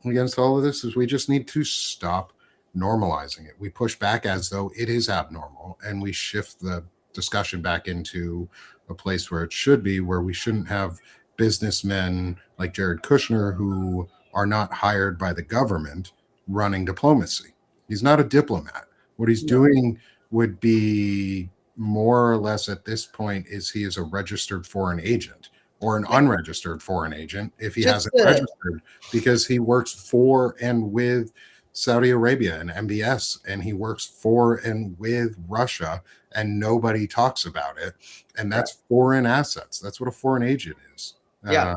against all of this. Is we just need to stop normalizing it. We push back as though it is abnormal, and we shift the discussion back into a place where it should be, where we shouldn't have businessmen like Jared Kushner who are not hired by the government running diplomacy. He's not a diplomat. What he's doing would be more or less at this point is he is a registered foreign agent or an unregistered foreign agent if he Just hasn't registered, because he works for and with Saudi Arabia and MBS, and he works for and with Russia, and nobody talks about it. And that's foreign assets. That's what a foreign agent is. Yeah.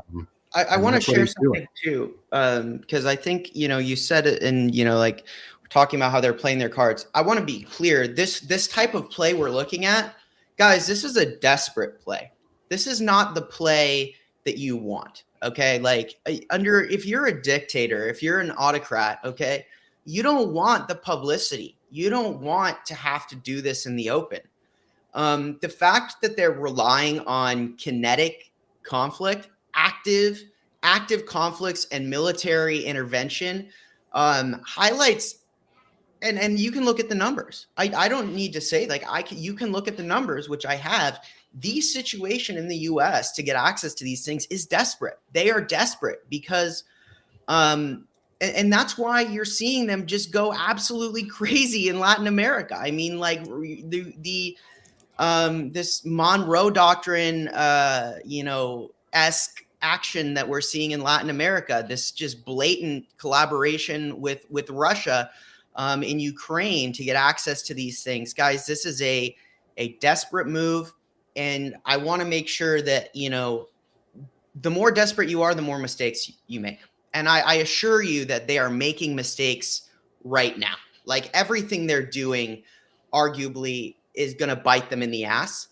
I want to share something too, because I think, you said it, and, like, we're talking about how they're playing their cards. I want to be clear. This type of play we're looking at, guys, this is a desperate play. This is not the play that you want. Okay. Like, if you're a dictator, if you're an autocrat, okay, you don't want the publicity. You don't want to have to do this in the open. The fact that they're relying on kinetic conflict, active conflicts and military intervention highlights, and you can look at the numbers. I don't need to say, like, you can look at the numbers, which I have. The situation in the US to get access to these things is desperate. They are desperate because and that's why you're seeing them just go absolutely crazy in Latin America. I mean, like, this Monroe Doctrine, esque action that we're seeing in Latin America, this just blatant collaboration with Russia in Ukraine to get access to these things. Guys, this is a desperate move. And I want to make sure that, the more desperate you are, the more mistakes you make. And I assure you that they are making mistakes right now. Like, everything they're doing arguably is going to bite them in the ass.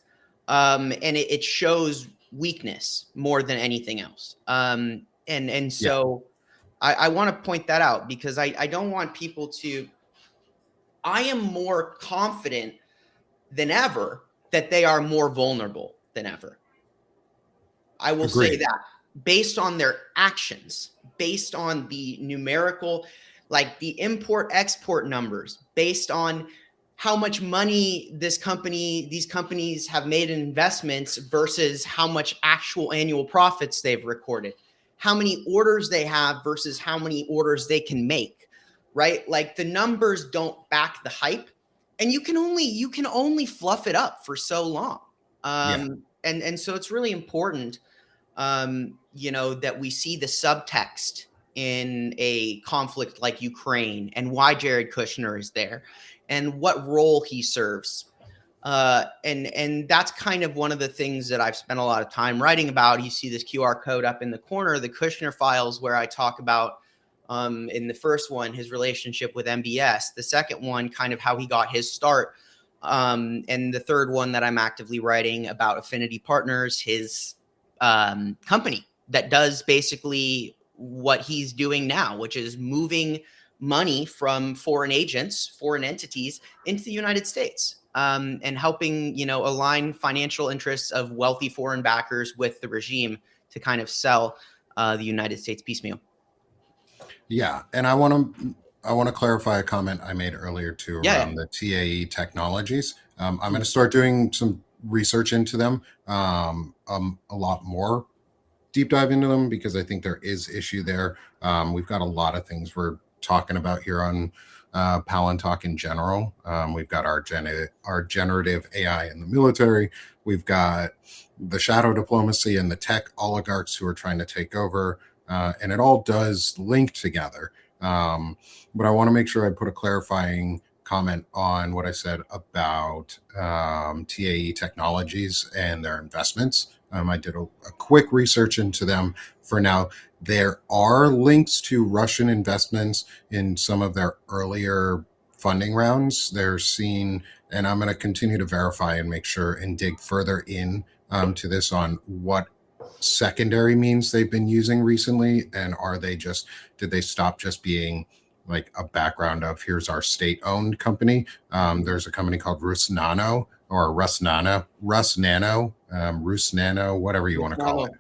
And it shows weakness more than anything else. So I want to point that out, because I don't want people to, I am more confident than ever that they are more vulnerable than ever. I will say that, based on their actions, based on the numerical, like the import-export numbers, based on how much money these companies have made in investments versus how much actual annual profits they've recorded, how many orders they have versus how many orders they can make, right? Like, the numbers don't back the hype, and you can only fluff it up for so long. And so it's really important, that we see the subtext in a conflict like Ukraine, and why Jared Kushner is there and what role he serves. And that's kind of one of the things that I've spent a lot of time writing about. You see this QR code up in the corner, the Kushner files, where I talk about in the first one his relationship with MBS, the second one kind of how he got his start, and the third one that I'm actively writing about Affinity Partners, his company that does basically what he's doing now, which is moving money from foreign agents, foreign entities into the United States, and helping, align financial interests of wealthy foreign backers with the regime to kind of sell the United States piecemeal. Yeah, and I want to clarify a comment I made earlier too Yeah. around the TAE technologies. I'm going to Mhm. start doing some research into them, a lot more deep dive into them, because I think there is issue there. We've got a lot of things we're talking about here on Palantalk in general. We've got our generative AI in the military. We've got the shadow diplomacy and the tech oligarchs who are trying to take over, and it all does link together. But I want to make sure I put a clarifying comment on what I said about TAE technologies and their investments. I did a quick research into them for now. There are links to Russian investments in some of their earlier funding rounds. They're seen, and I'm going to continue to verify and make sure and dig further in to this on what secondary means they've been using recently, and did they stop just being like a background of here's our state-owned company. There's a company called Rusnano, Rusnano, whatever you want to call it.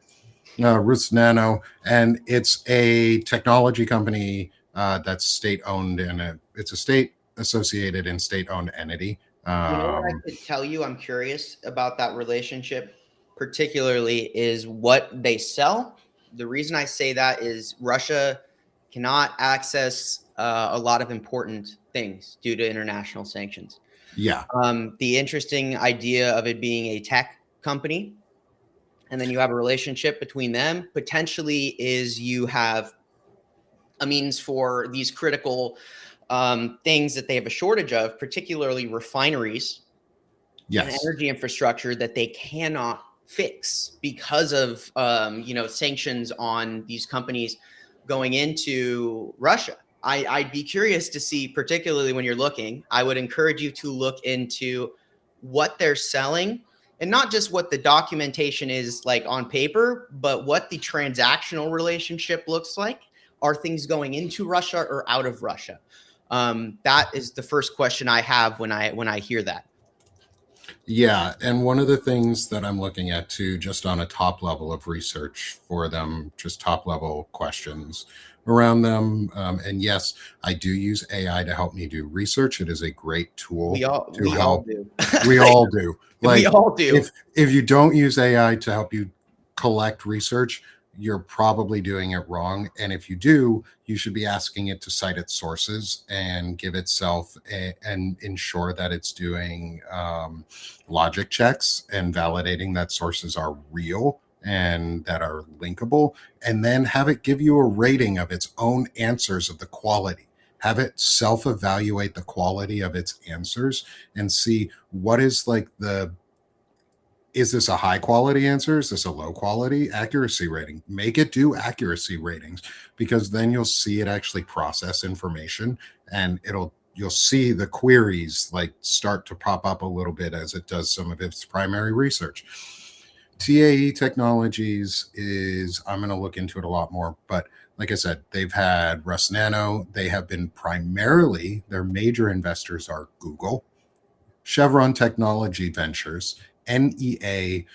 Rusnano, and it's a technology company that's state-owned, and it's a state-associated and state-owned entity. You know what I could tell you? I'm curious about that relationship, particularly is what they sell. The reason I say that is Russia cannot access a lot of important things due to international sanctions. Yeah, The interesting idea of it being a tech company, and then you have a relationship between them, potentially is you have a means for these critical things that they have a shortage of, particularly refineries and yes, energy infrastructure that they cannot fix because of sanctions on these companies going into Russia. I'd be curious to see, particularly when you're looking, I would encourage you to look into what they're selling, and not just what the documentation is like on paper, but what the transactional relationship looks like. Are things going into Russia or out of Russia? That is the first question I have when I hear that. yeah. And one of the things that I'm looking at too, just on a top level of research for them, just top level questions around them. And yes, I do use AI to help me do research. It is a great tool to We all help. do. We all do. We Like, all do. if you don't use AI to help you collect research, you're probably doing it wrong. And if you do, you should be asking it to cite its sources and give itself and ensure that it's doing logic checks and validating that sources are real and that are linkable, and then have it give you a rating of its own answers of the quality. Have it self evaluate the quality of its answers and see what is like is this a high quality answer? Is this a low quality accuracy rating? Make it do accuracy ratings, because then you'll see it actually process information, and you'll see the queries like start to pop up a little bit as it does some of its primary research. TAE Technologies I'm going to look into it a lot more, but like I said, they've had Russ Nano. They have been primarily, their major investors are Google, Chevron Technology Ventures, NEA,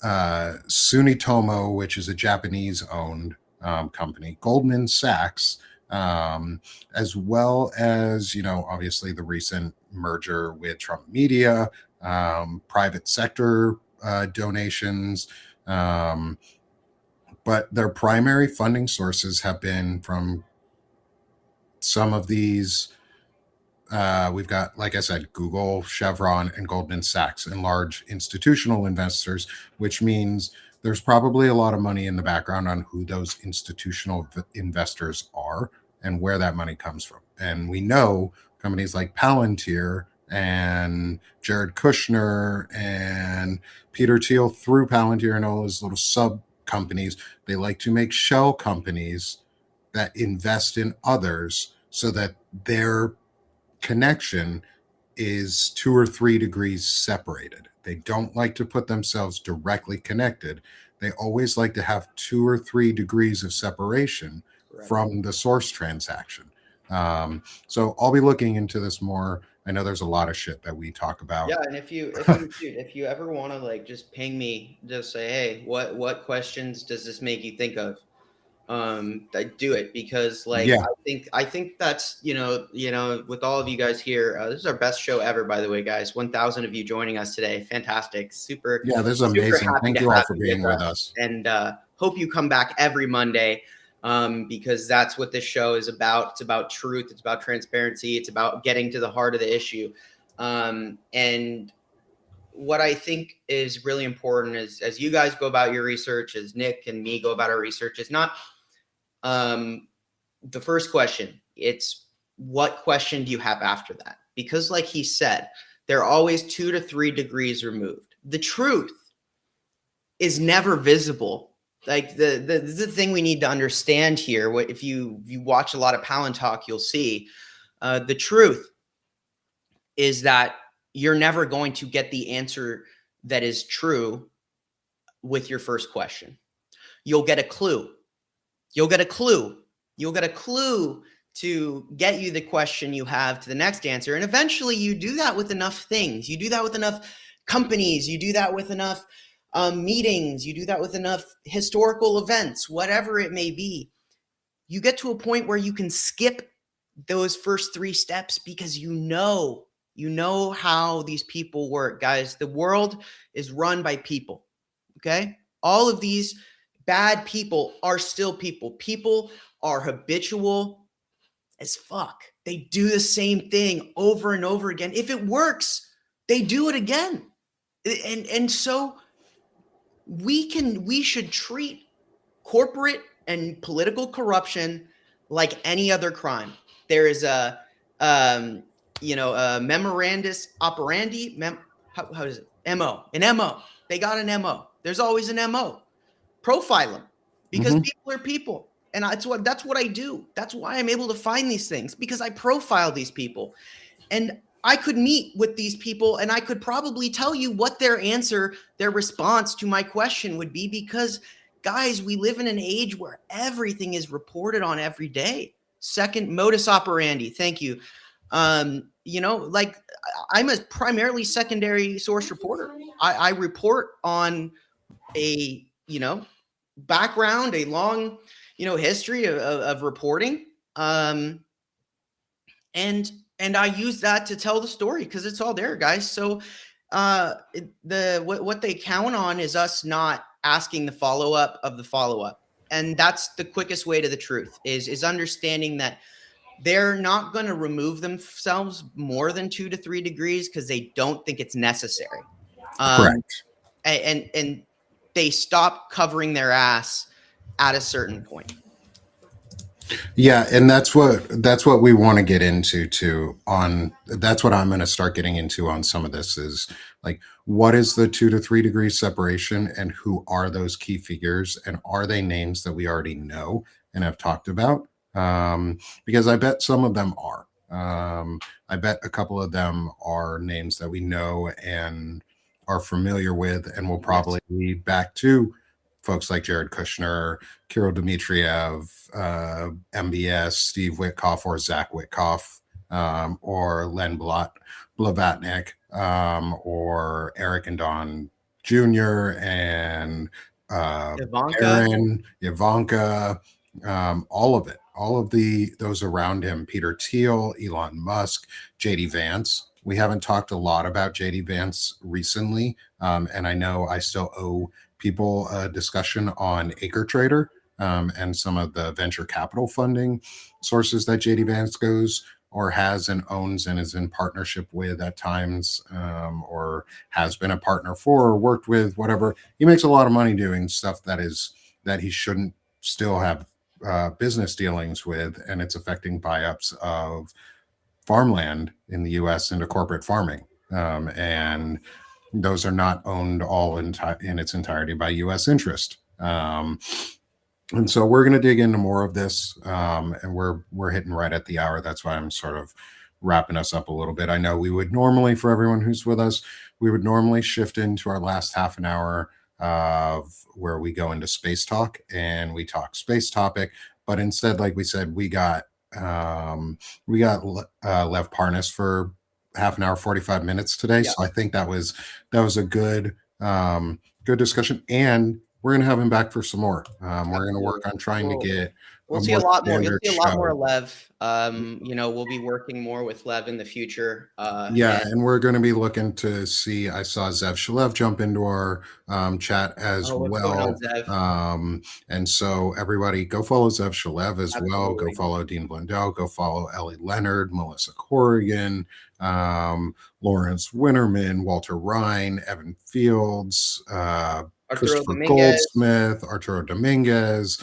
Sunitomo, which is a Japanese-owned company, Goldman Sachs, as well as, obviously the recent merger with Trump Media, private sector donations. But their primary funding sources have been from some of these. We've got, like I said, Google, Chevron, and Goldman Sachs, and large institutional investors, which means there's probably a lot of money in the background on who those institutional investors are and where that money comes from. And we know companies like Palantir and Jared Kushner and Peter Thiel through Palantir and all those little sub companies. They like to make shell companies that invest in others so that their connection is 2 or 3 degrees separated. They don't like to put themselves directly connected. They always like to have 2 or 3 degrees of separation Correct. from the source transaction. So I'll be looking into this more. I know there's a lot of shit that we talk about. Yeah, and if you ever want to like just ping me, just say, hey, what questions does this make you think of? Do it, because like Yeah. I think that's with all of you guys here, this is our best show ever, by the way, guys. 1,000 of you joining us today, fantastic, super. Yeah, this is Super amazing. happy Thank to you all have for you being with us. and hope you come back every Monday, because that's what this show is about. It's about truth, it's about transparency, it's about getting to the heart of the issue. And what I think is really important is, as you guys go about your research, as Nick and me go about our research, is not the first question. It's what question do you have after that? Because like he said, they're always 2 to 3 degrees removed. The truth is never visible. Like the thing we need to understand here, what if you watch a lot of Palantalk, you'll see the truth is that you're never going to get the answer that is true with your first question. You'll get a clue. You'll get a clue. You'll get a clue to get you the question you have to the next answer. And eventually you do that with enough things. You do that with enough companies. You do that with enough meetings. You do that with enough historical events, whatever it may be. You get to a point where you can skip those first 3 steps because you know how these people work. Guys, the world is run by people, okay? All of these bad people are still people. People are habitual as fuck. They do the same thing over and over again. If it works, they do it again. And so we should treat corporate and political corruption like any other crime. There is a memorandus operandi. How is it? MO. An MO. They got an MO. There's always an MO. Profile them, because people are people. And that's what I do. That's why I'm able to find these things, because I profile these people. And I could meet with these people and I could probably tell you what their response to my question would be, because guys, we live in an age where everything is reported on every day. Second, modus operandi. Thank you. Like I'm a primarily secondary source reporter. I report on a, background, a long, history of reporting. And I use that to tell the story because it's all there, guys. So what they count on is us not asking the follow-up of the follow-up. And that's the quickest way to the truth, is understanding that they're not going to remove themselves more than 2 to 3 degrees because they don't think it's necessary. Correct. And they stop covering their ass at a certain point. Yeah, and that's what we want to get into too. That's what I'm going to start getting into on some of this, is like, what is the 2 to 3 degrees separation, and who are those key figures, and are they names that we already know and have talked about? Because I bet some of them are. I bet a couple of them are names that we know and are familiar with, and will probably lead back to folks like Jared Kushner, Kirill Dmitriev, MBS, Steve Witkoff, or Zach Witkoff, or Len Blavatnik, or Eric and Don Jr., and Ivanka, all of it. All of those around him, Peter Thiel, Elon Musk, JD Vance. We haven't talked a lot about JD Vance recently, and I know I still owe people a discussion on Acre Trader, and some of the venture capital funding sources that JD Vance goes or has and owns and is in partnership with at times, or has been a partner for or worked with, whatever. He makes a lot of money doing stuff that he shouldn't still have business dealings with, and it's affecting buy-ups of farmland in the US into corporate farming. And those are not owned all in its entirety by US interest. And so we're going to dig into more of this, and we're hitting right at the hour. That's why I'm sort of wrapping us up a little bit. I know we would normally, for everyone who's with us, we would normally shift into our last half an hour of where we go into space talk and we talk space topic. But instead, like we said, Lev Parnas for half an hour, 45 minutes today. Yeah. So I think that was a good discussion, and we're going to have him back for some more. We're going to work on trying to get we'll see a lot more. You'll see a lot more Lev. We'll be working more with Lev in the future. And we're going to be looking to see. I saw Zev Shalev jump into our chat as well. And so everybody go follow Zev Shalev as well. Go follow Dean Blundell. Go follow Ellie Leonard, Melissa Corrigan, Lawrence Winterman, Walter Ryan, Evan Fields, Christopher Goldsmith, Arturo Dominguez.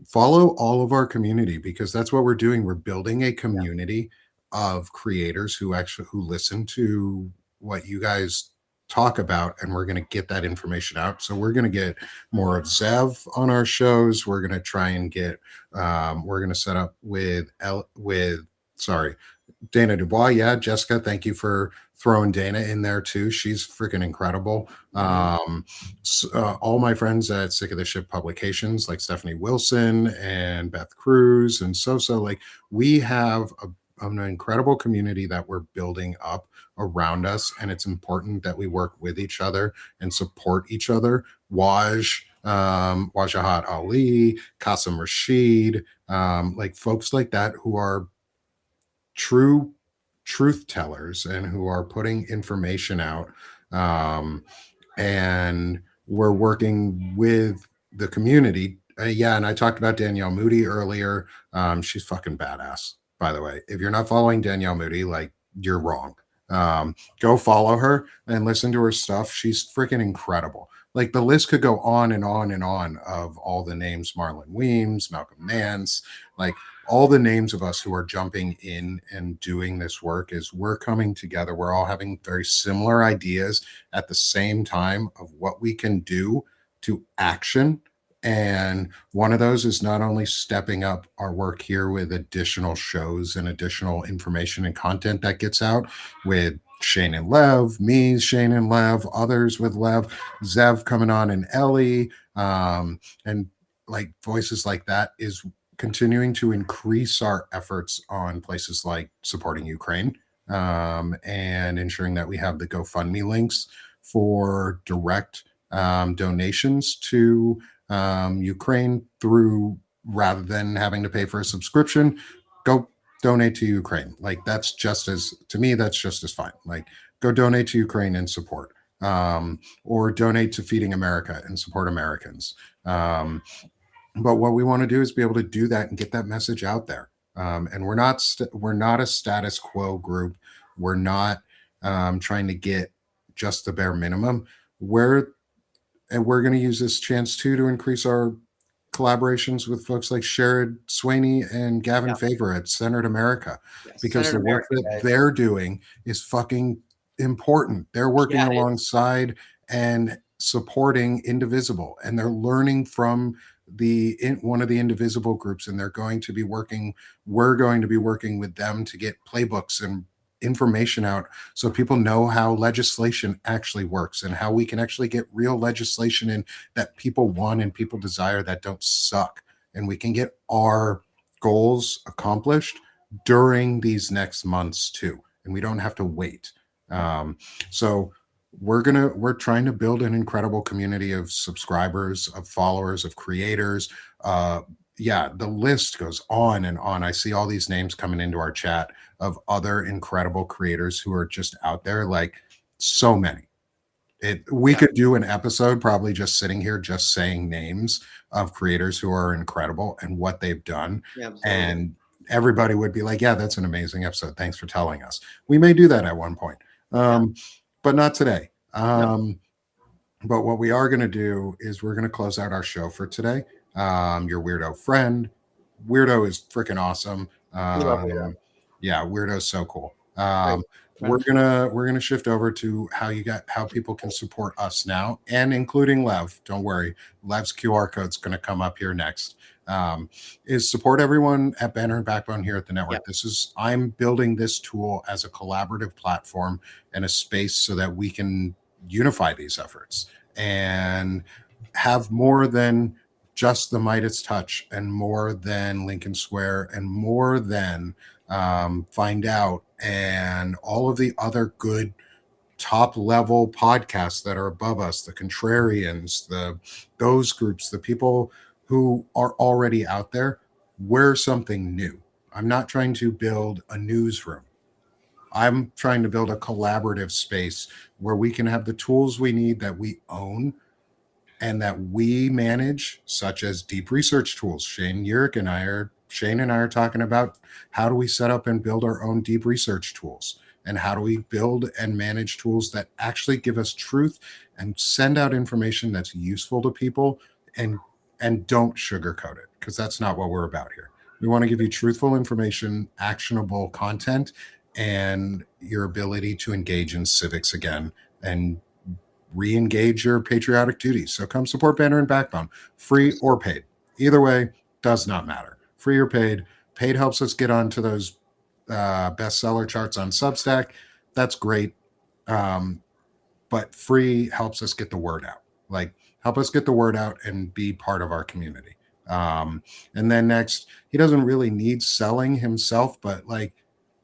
Follow all of our community, because that's what we're doing. We're building a community of creators who listen to what you guys talk about, and we're going to get that information out. So we're going to get more of Zev on our shows. We're going to try and get we're going to set up with Dana Dubois. Yeah, Jessica, thank you for throwing Dana in there too. She's freaking incredible. All my friends at Sick of the Ship Publications, like Stephanie Wilson and Beth Cruz and like, we have an incredible community that we're building up around us, and it's important that we work with each other and support each other. Wajahat Ali, Qasim Rashid, like folks like that who are true truth tellers and who are putting information out, and we're working with the community. And I talked about Danielle Moody earlier. She's fucking badass, by the way. If you're not following Danielle Moody, like, you're wrong. Go follow her and listen to her stuff. She's freaking incredible. Like, the list could go on and on and on of all the names: Marlon Weems, Malcolm Nance, like all the names of us who are jumping in and doing this work. Is we're coming together. We're all having very similar ideas at the same time of what we can do to action. And one of those is not only stepping up our work here with additional shows and additional information and content that gets out with Shane and Lev, me, Shane and Lev, others with Lev, Zev coming on, and Ellie, and like voices like that, is continuing to increase our efforts on places like supporting Ukraine, and ensuring that we have the GoFundMe links for direct donations to Ukraine, through, rather than having to pay for a subscription, go donate to Ukraine. Like, that's just as fine. Like, go donate to Ukraine and support, or donate to Feeding America and support Americans. But what we want to do is be able to do that and get that message out there. And we're not a status quo group. We're not trying to get just the bare minimum. We're going to use this chance too to increase our collaborations with folks like Sherrod Sweeney and Gavin Favor at Centered America, because the work that they're doing is fucking important. They're working alongside and supporting Indivisible, and they're learning from one of the Indivisible groups, and we're going to be working with them to get playbooks and information out so people know how legislation actually works and how we can actually get real legislation in that people want and people desire, that don't suck, and we can get our goals accomplished during these next months too, and we don't have to wait. So we're trying to build an incredible community of subscribers, of followers, of creators. The list goes on and on. I see all these names coming into our chat of other incredible creators who are just out there, like, so many. We could do an episode probably just sitting here just saying names of creators who are incredible and what they've done. And everybody would be like, yeah, that's an amazing episode. Thanks for telling us. We may do that at one point, but not today. But what we are going to do is we're going to close out our show for today. Your weirdo friend. Weirdo is freaking awesome. Yeah, Weirdo's so cool. Great. We're gonna shift over to how people can support us now, and including Lev. Don't worry, Lev's QR code's gonna come up here next. Is support everyone at Banner and Backbone here at the network. Yeah. I'm building this tool as a collaborative platform and a space so that we can unify these efforts and have more than just the Midas touch, and more than Lincoln Square, and more than Find Out, and all of the other good top level podcasts that are above us, the Contrarians, those groups, the people who are already out there. We're something new. I'm not trying to build a newsroom. I'm trying to build a collaborative space where we can have the tools we need that we own and that we manage, such as deep research tools. Shane and I are talking about how do we set up and build our own deep research tools, and how do we build and manage tools that actually give us truth and send out information that's useful to people, and don't sugarcoat it, because that's not what we're about here. We want to give you truthful information, actionable content, and your ability to engage in civics again and re-engage your patriotic duties. So come support Banner and Backbone, free or paid. Either way, does not matter. Free or paid. Paid helps us get onto those bestseller charts on Substack. That's great. But free helps us get the word out. Like, help us get the word out and be part of our community. And then next, he doesn't really need selling himself, but like,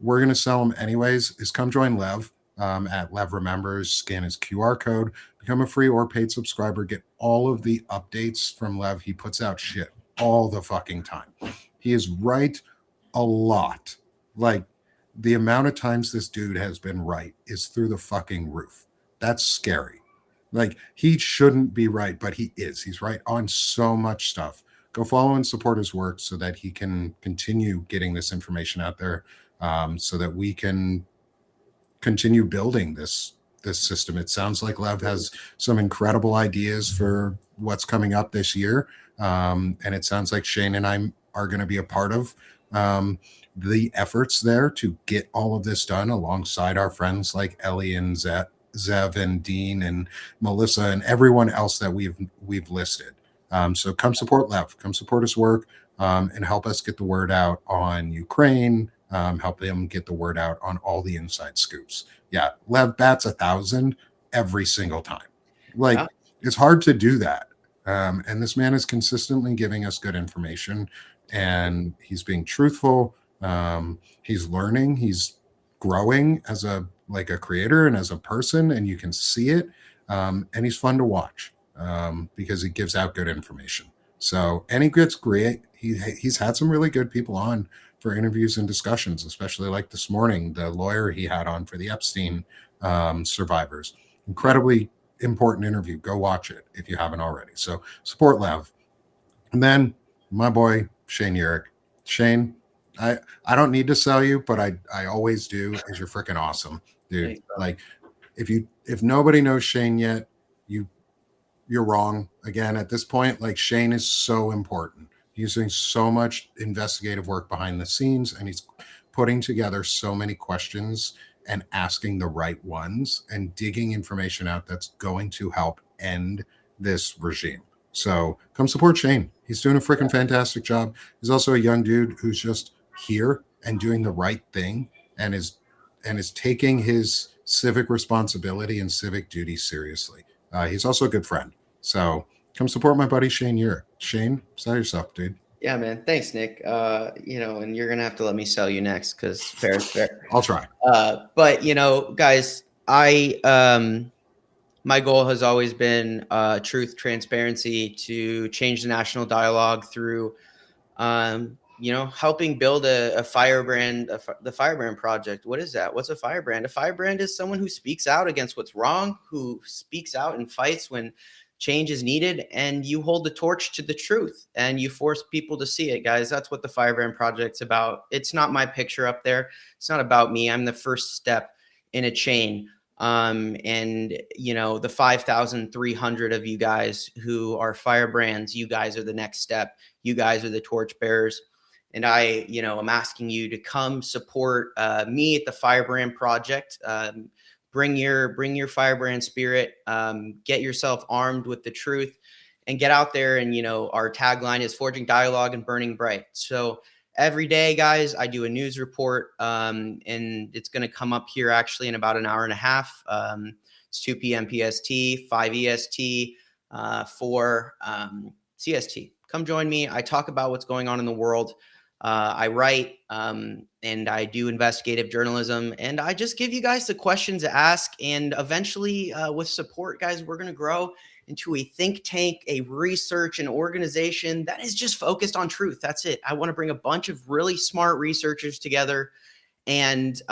we're going to sell him anyways, is come join Lev at Lev Remembers, scan his QR code, become a free or paid subscriber, get all of the updates from Lev. He puts out shit all the fucking time. He is right a lot. Like, the amount of times this dude has been right is through the fucking roof. That's scary. Like, he shouldn't be right, but he is. He's right on so much stuff. Go follow and support his work so that he can continue getting this information out there, so that we can continue building this system. It sounds like Lev has some incredible ideas for what's coming up this year, and it sounds like Shane and I are going to be a part of the efforts there to get all of this done alongside our friends like Ellie and Zev and Dean and Melissa and everyone else that we've listed. So come support Lev, come support his work, and help us get the word out on Ukraine. Help him get the word out on all the inside scoops. Yeah, Lev bats 1,000 every single time. Like, it's hard to do that. And this man is consistently giving us good information, and he's being truthful. He's learning. He's growing as a creator and as a person, and you can see it. And he's fun to watch because he gives out good information. So, and he gets great. He's had some really good people on for interviews and discussions, especially like this morning, the lawyer he had on for the Epstein survivors. Incredibly important interview. Go watch it if you haven't already. So support Lev. And then my boy, Shane Urich. Shane, I don't need to sell you, but I always do, is you're freaking awesome, dude. Like, if nobody knows Shane yet, you're wrong. Again, at this point, like, Shane is so important. He's doing so much investigative work behind the scenes, and he's putting together so many questions and asking the right ones and digging information out that's going to help end this regime. So come support Shane. He's doing a freaking fantastic job. He's also a young dude who's just here and doing the right thing, and is taking his civic responsibility and civic duty seriously. He's also a good friend. So come support my buddy Shane Urich. Shane, sell yourself, dude. Yeah, man. Thanks, Nick. And you're gonna have to let me sell you next, because fair is fair. I'll try. But guys, my goal has always been truth, transparency, to change the national dialogue through helping build a firebrand, the Firebrand Project. What is that? What's a firebrand? A firebrand is someone who speaks out against what's wrong, who speaks out and fights when change is needed, and you hold the torch to the truth and you force people to see it, guys. That's what the Firebrand Project's about. It's not my picture up there. It's not about me. I'm the first step in a chain. The 5,300 of you guys who are firebrands, you guys are the next step. You guys are the torch bearers. And I, I'm asking you to come support me at the Firebrand Project. Bring your firebrand spirit. Get yourself armed with the truth, and get out there. And our tagline is forging dialogue and burning bright. So every day, guys, I do a news report, and it's going to come up here actually in about an hour and a half. It's 2 p.m. PST, 5 EST, 4 CST. Come join me. I talk about what's going on in the world. I write, and I do investigative journalism, and I just give you guys the questions to ask. And eventually, with support, guys, we're going to grow into a think tank, a research and organization that is just focused on truth. That's it. I want to bring a bunch of really smart researchers together and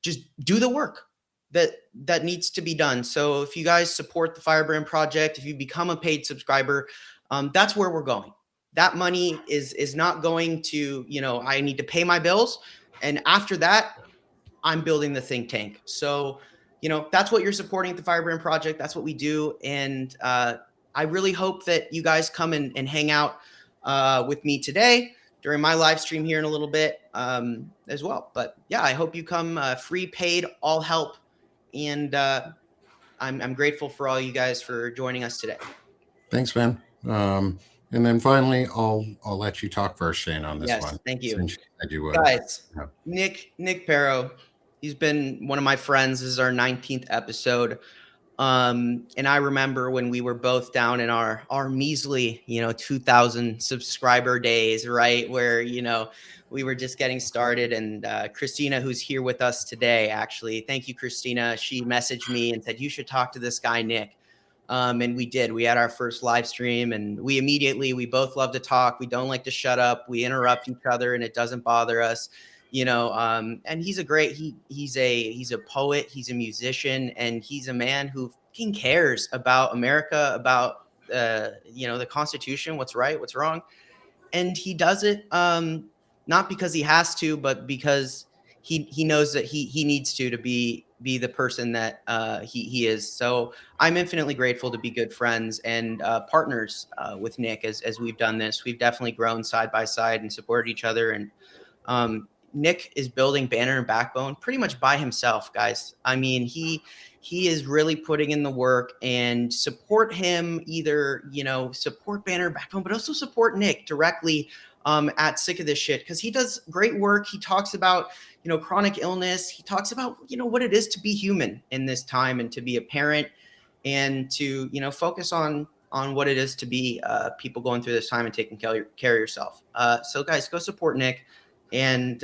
just do the work that needs to be done. So if you guys support the Firebrand Project, if you become a paid subscriber, that's where we're going. That money is not going to, I need to pay my bills. And after that, I'm building the think tank. So, that's what you're supporting at the Firebrand Project. That's what we do. And I really hope that you guys come and hang out with me today during my live stream here in a little bit as well. But yeah, I hope you come free, paid, all help. And I'm grateful for all you guys for joining us today. Thanks, man. And then finally, I'll let you talk first, Shane, on this one. Thank you. Since I do, guys, Nick Perro, he's been one of my friends. This is our 19th episode. And I remember when we were both down in our measly, 2000 subscriber days, right? Where, we were just getting started. And Christina, who's here with us today, actually, thank you, Christina. She messaged me and said, you should talk to this guy, Nick. And we did. We had our first live stream, and we both love to talk. We don't like to shut up. We interrupt each other, and it doesn't bother us, and he's a great, he's a poet, he's a musician, and he's a man who fucking cares about America, about, the Constitution, what's right, what's wrong. And he does it, not because he has to, but because he knows that he needs to be the person that he is. So I'm infinitely grateful to be good friends and partners with Nick as we've done this. We've definitely grown side by side and supported each other. And Nick is building Banner and Backbone pretty much by himself, guys. I mean, he is really putting in the work, and support him, either, support Banner and Backbone, but also support Nick directly at Sick of This Shit, because he does great work. He talks about, chronic illness. He talks about, what it is to be human in this time, and to be a parent, and to, focus on what it is to be people going through this time and taking care of yourself. So guys, go support Nick. And,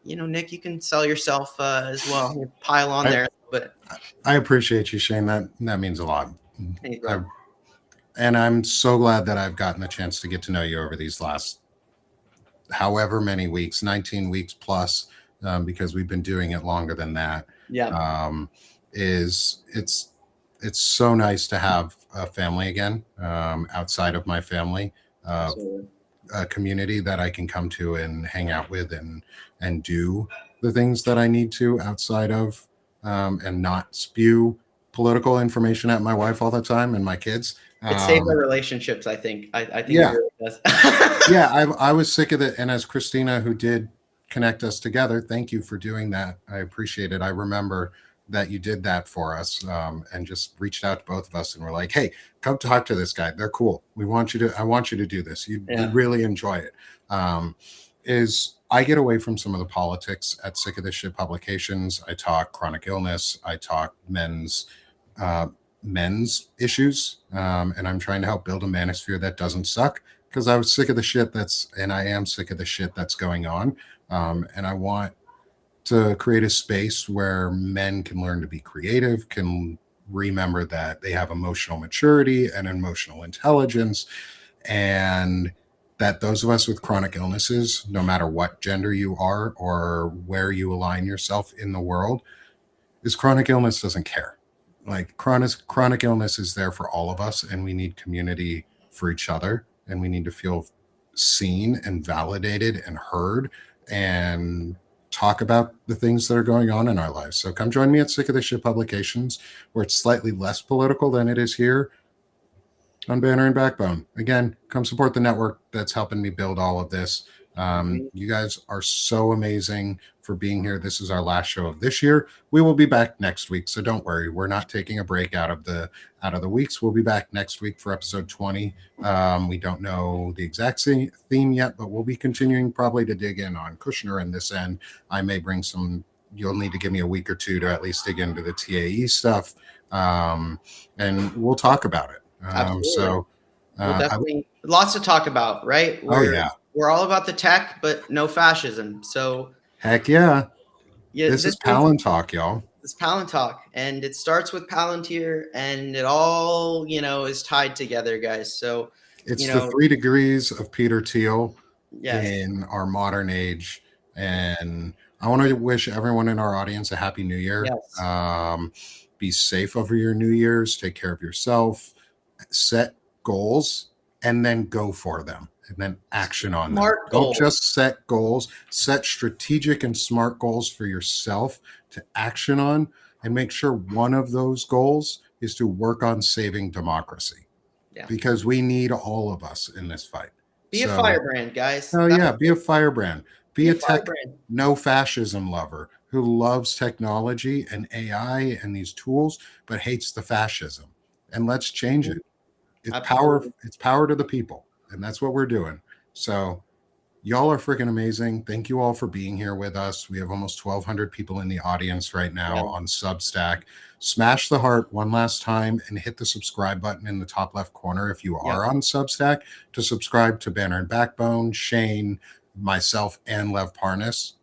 Nick, you can sell yourself as well. You pile on there. But I appreciate you, Shane. That means a lot. Hey, and I'm so glad that I've gotten the chance to get to know you over these last however many weeks, 19 weeks plus, because we've been doing it longer than that. Yeah. It's so nice to have a family again, outside of my family, a community that I can come to and hang out with and do the things that I need to outside of, and not spew political information at my wife all the time and my kids. It saves our relationships, I think. I think yeah. It really does. Yeah, I was sick of it. And as Christina, who did connect us together, thank you for doing that. I appreciate it. I remember that you did that for us, and just reached out to both of us and were like, hey, come talk to this guy. They're cool. I want you to do this. You really enjoy it. Is I get away from some of the politics at Sick of This Shit publications. I talk chronic illness. I talk men's issues. And I'm trying to help build a manosphere that doesn't suck, because I was sick of the shit and I am sick of the shit that's going on. And I want to create a space where men can learn to be creative, can remember that they have emotional maturity and emotional intelligence, and that those of us with chronic illnesses, no matter what gender you are or where you align yourself in the world, is chronic illness doesn't care. Like chronic illness is there for all of us, and we need community for each other, and we need to feel seen and validated and heard, and talk about the things that are going on in our lives. So come join me at Sick of This Shit publications, where it's slightly less political than it is here on Banner and Backbone. Again, come support the network that's helping me build all of this. You guys are so amazing for being here. This is our last show of this year. We will be back next week, so don't worry. We're not taking a break out of the weeks. We'll be back next week for episode 20. We don't know the exact theme yet, but we'll be continuing probably to dig in on Kushner in this end. I may bring some. You'll need to give me a week or two to at least dig into the TAE stuff, and we'll talk about it. Absolutely. We'll definitely lots to talk about, right? We're all about the tech, but no fascism. So heck yeah. This is Palantalk, y'all. It's Palantalk, and it starts with Palantir, and it all, is tied together, guys. So it's the 3 degrees of Peter Thiel in our modern age. And I want to wish everyone in our audience a happy new year. Yes. Be safe over your New Year's. Take care of yourself. Set goals and then go for them. And then action on them. Don't just set goals. Set strategic and smart goals for yourself to action on, and make sure one of those goals is to work on saving democracy. Yeah. Because we need all of us in this fight. Be a firebrand, guys. Oh yeah, be a firebrand. Be a tech no fascism lover who loves technology and AI and these tools, but hates the fascism. And let's change it. It's power to the people. And that's what we're doing. So y'all are freaking amazing. Thank you all for being here with us. We have almost 1,200 people in the audience right now on Substack. Smash the heart one last time and hit the subscribe button in the top left corner if you are on Substack to subscribe to Banner and Backbone, Shane, myself, and Lev Parnas.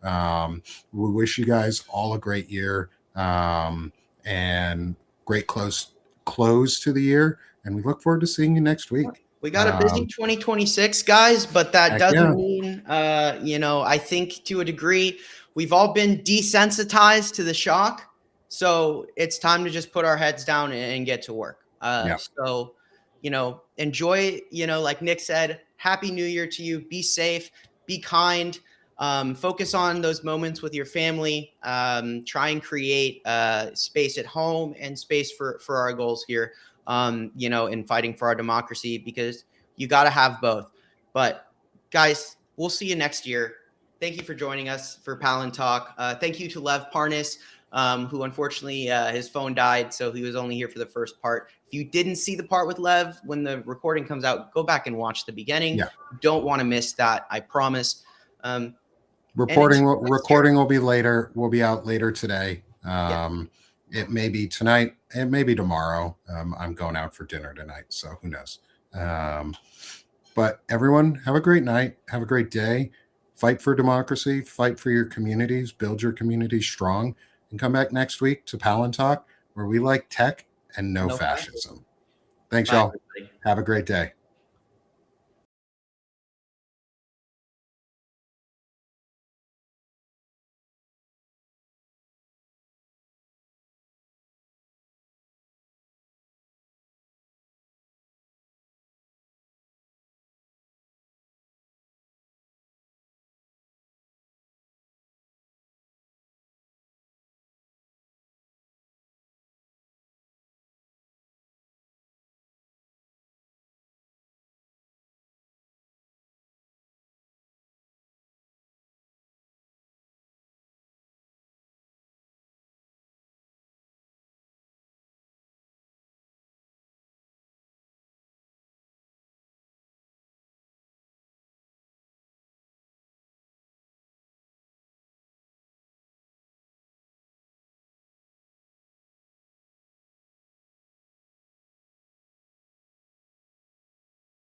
We wish you guys all a great year and great close to the year. And we look forward to seeing you next week. We got a busy 2026, guys, but that doesn't mean, I think to a degree, we've all been desensitized to the shock. So it's time to just put our heads down and get to work. So, enjoy, like Nick said, Happy New Year to you. Be safe, be kind, focus on those moments with your family, try and create space at home and space for our goals here. In fighting for our democracy, because you got to have both. But guys, we'll see you next year. Thank you for joining us for Palantalk. Thank you to Lev Parnas, who unfortunately his phone died, so he was only here for the first part. If you didn't see the part with Lev, when the recording comes out, go back and watch the beginning. You don't want to miss that, I promise. Recording will be later. We'll be out later today. It may be tonight. It may be tomorrow. I'm going out for dinner tonight, so who knows? But everyone, have a great night. Have a great day. Fight for democracy. Fight for your communities. Build your communities strong. And come back next week to Palantalk, where we like tech and no fascism. Thanks, y'all. Everybody. Have a great day.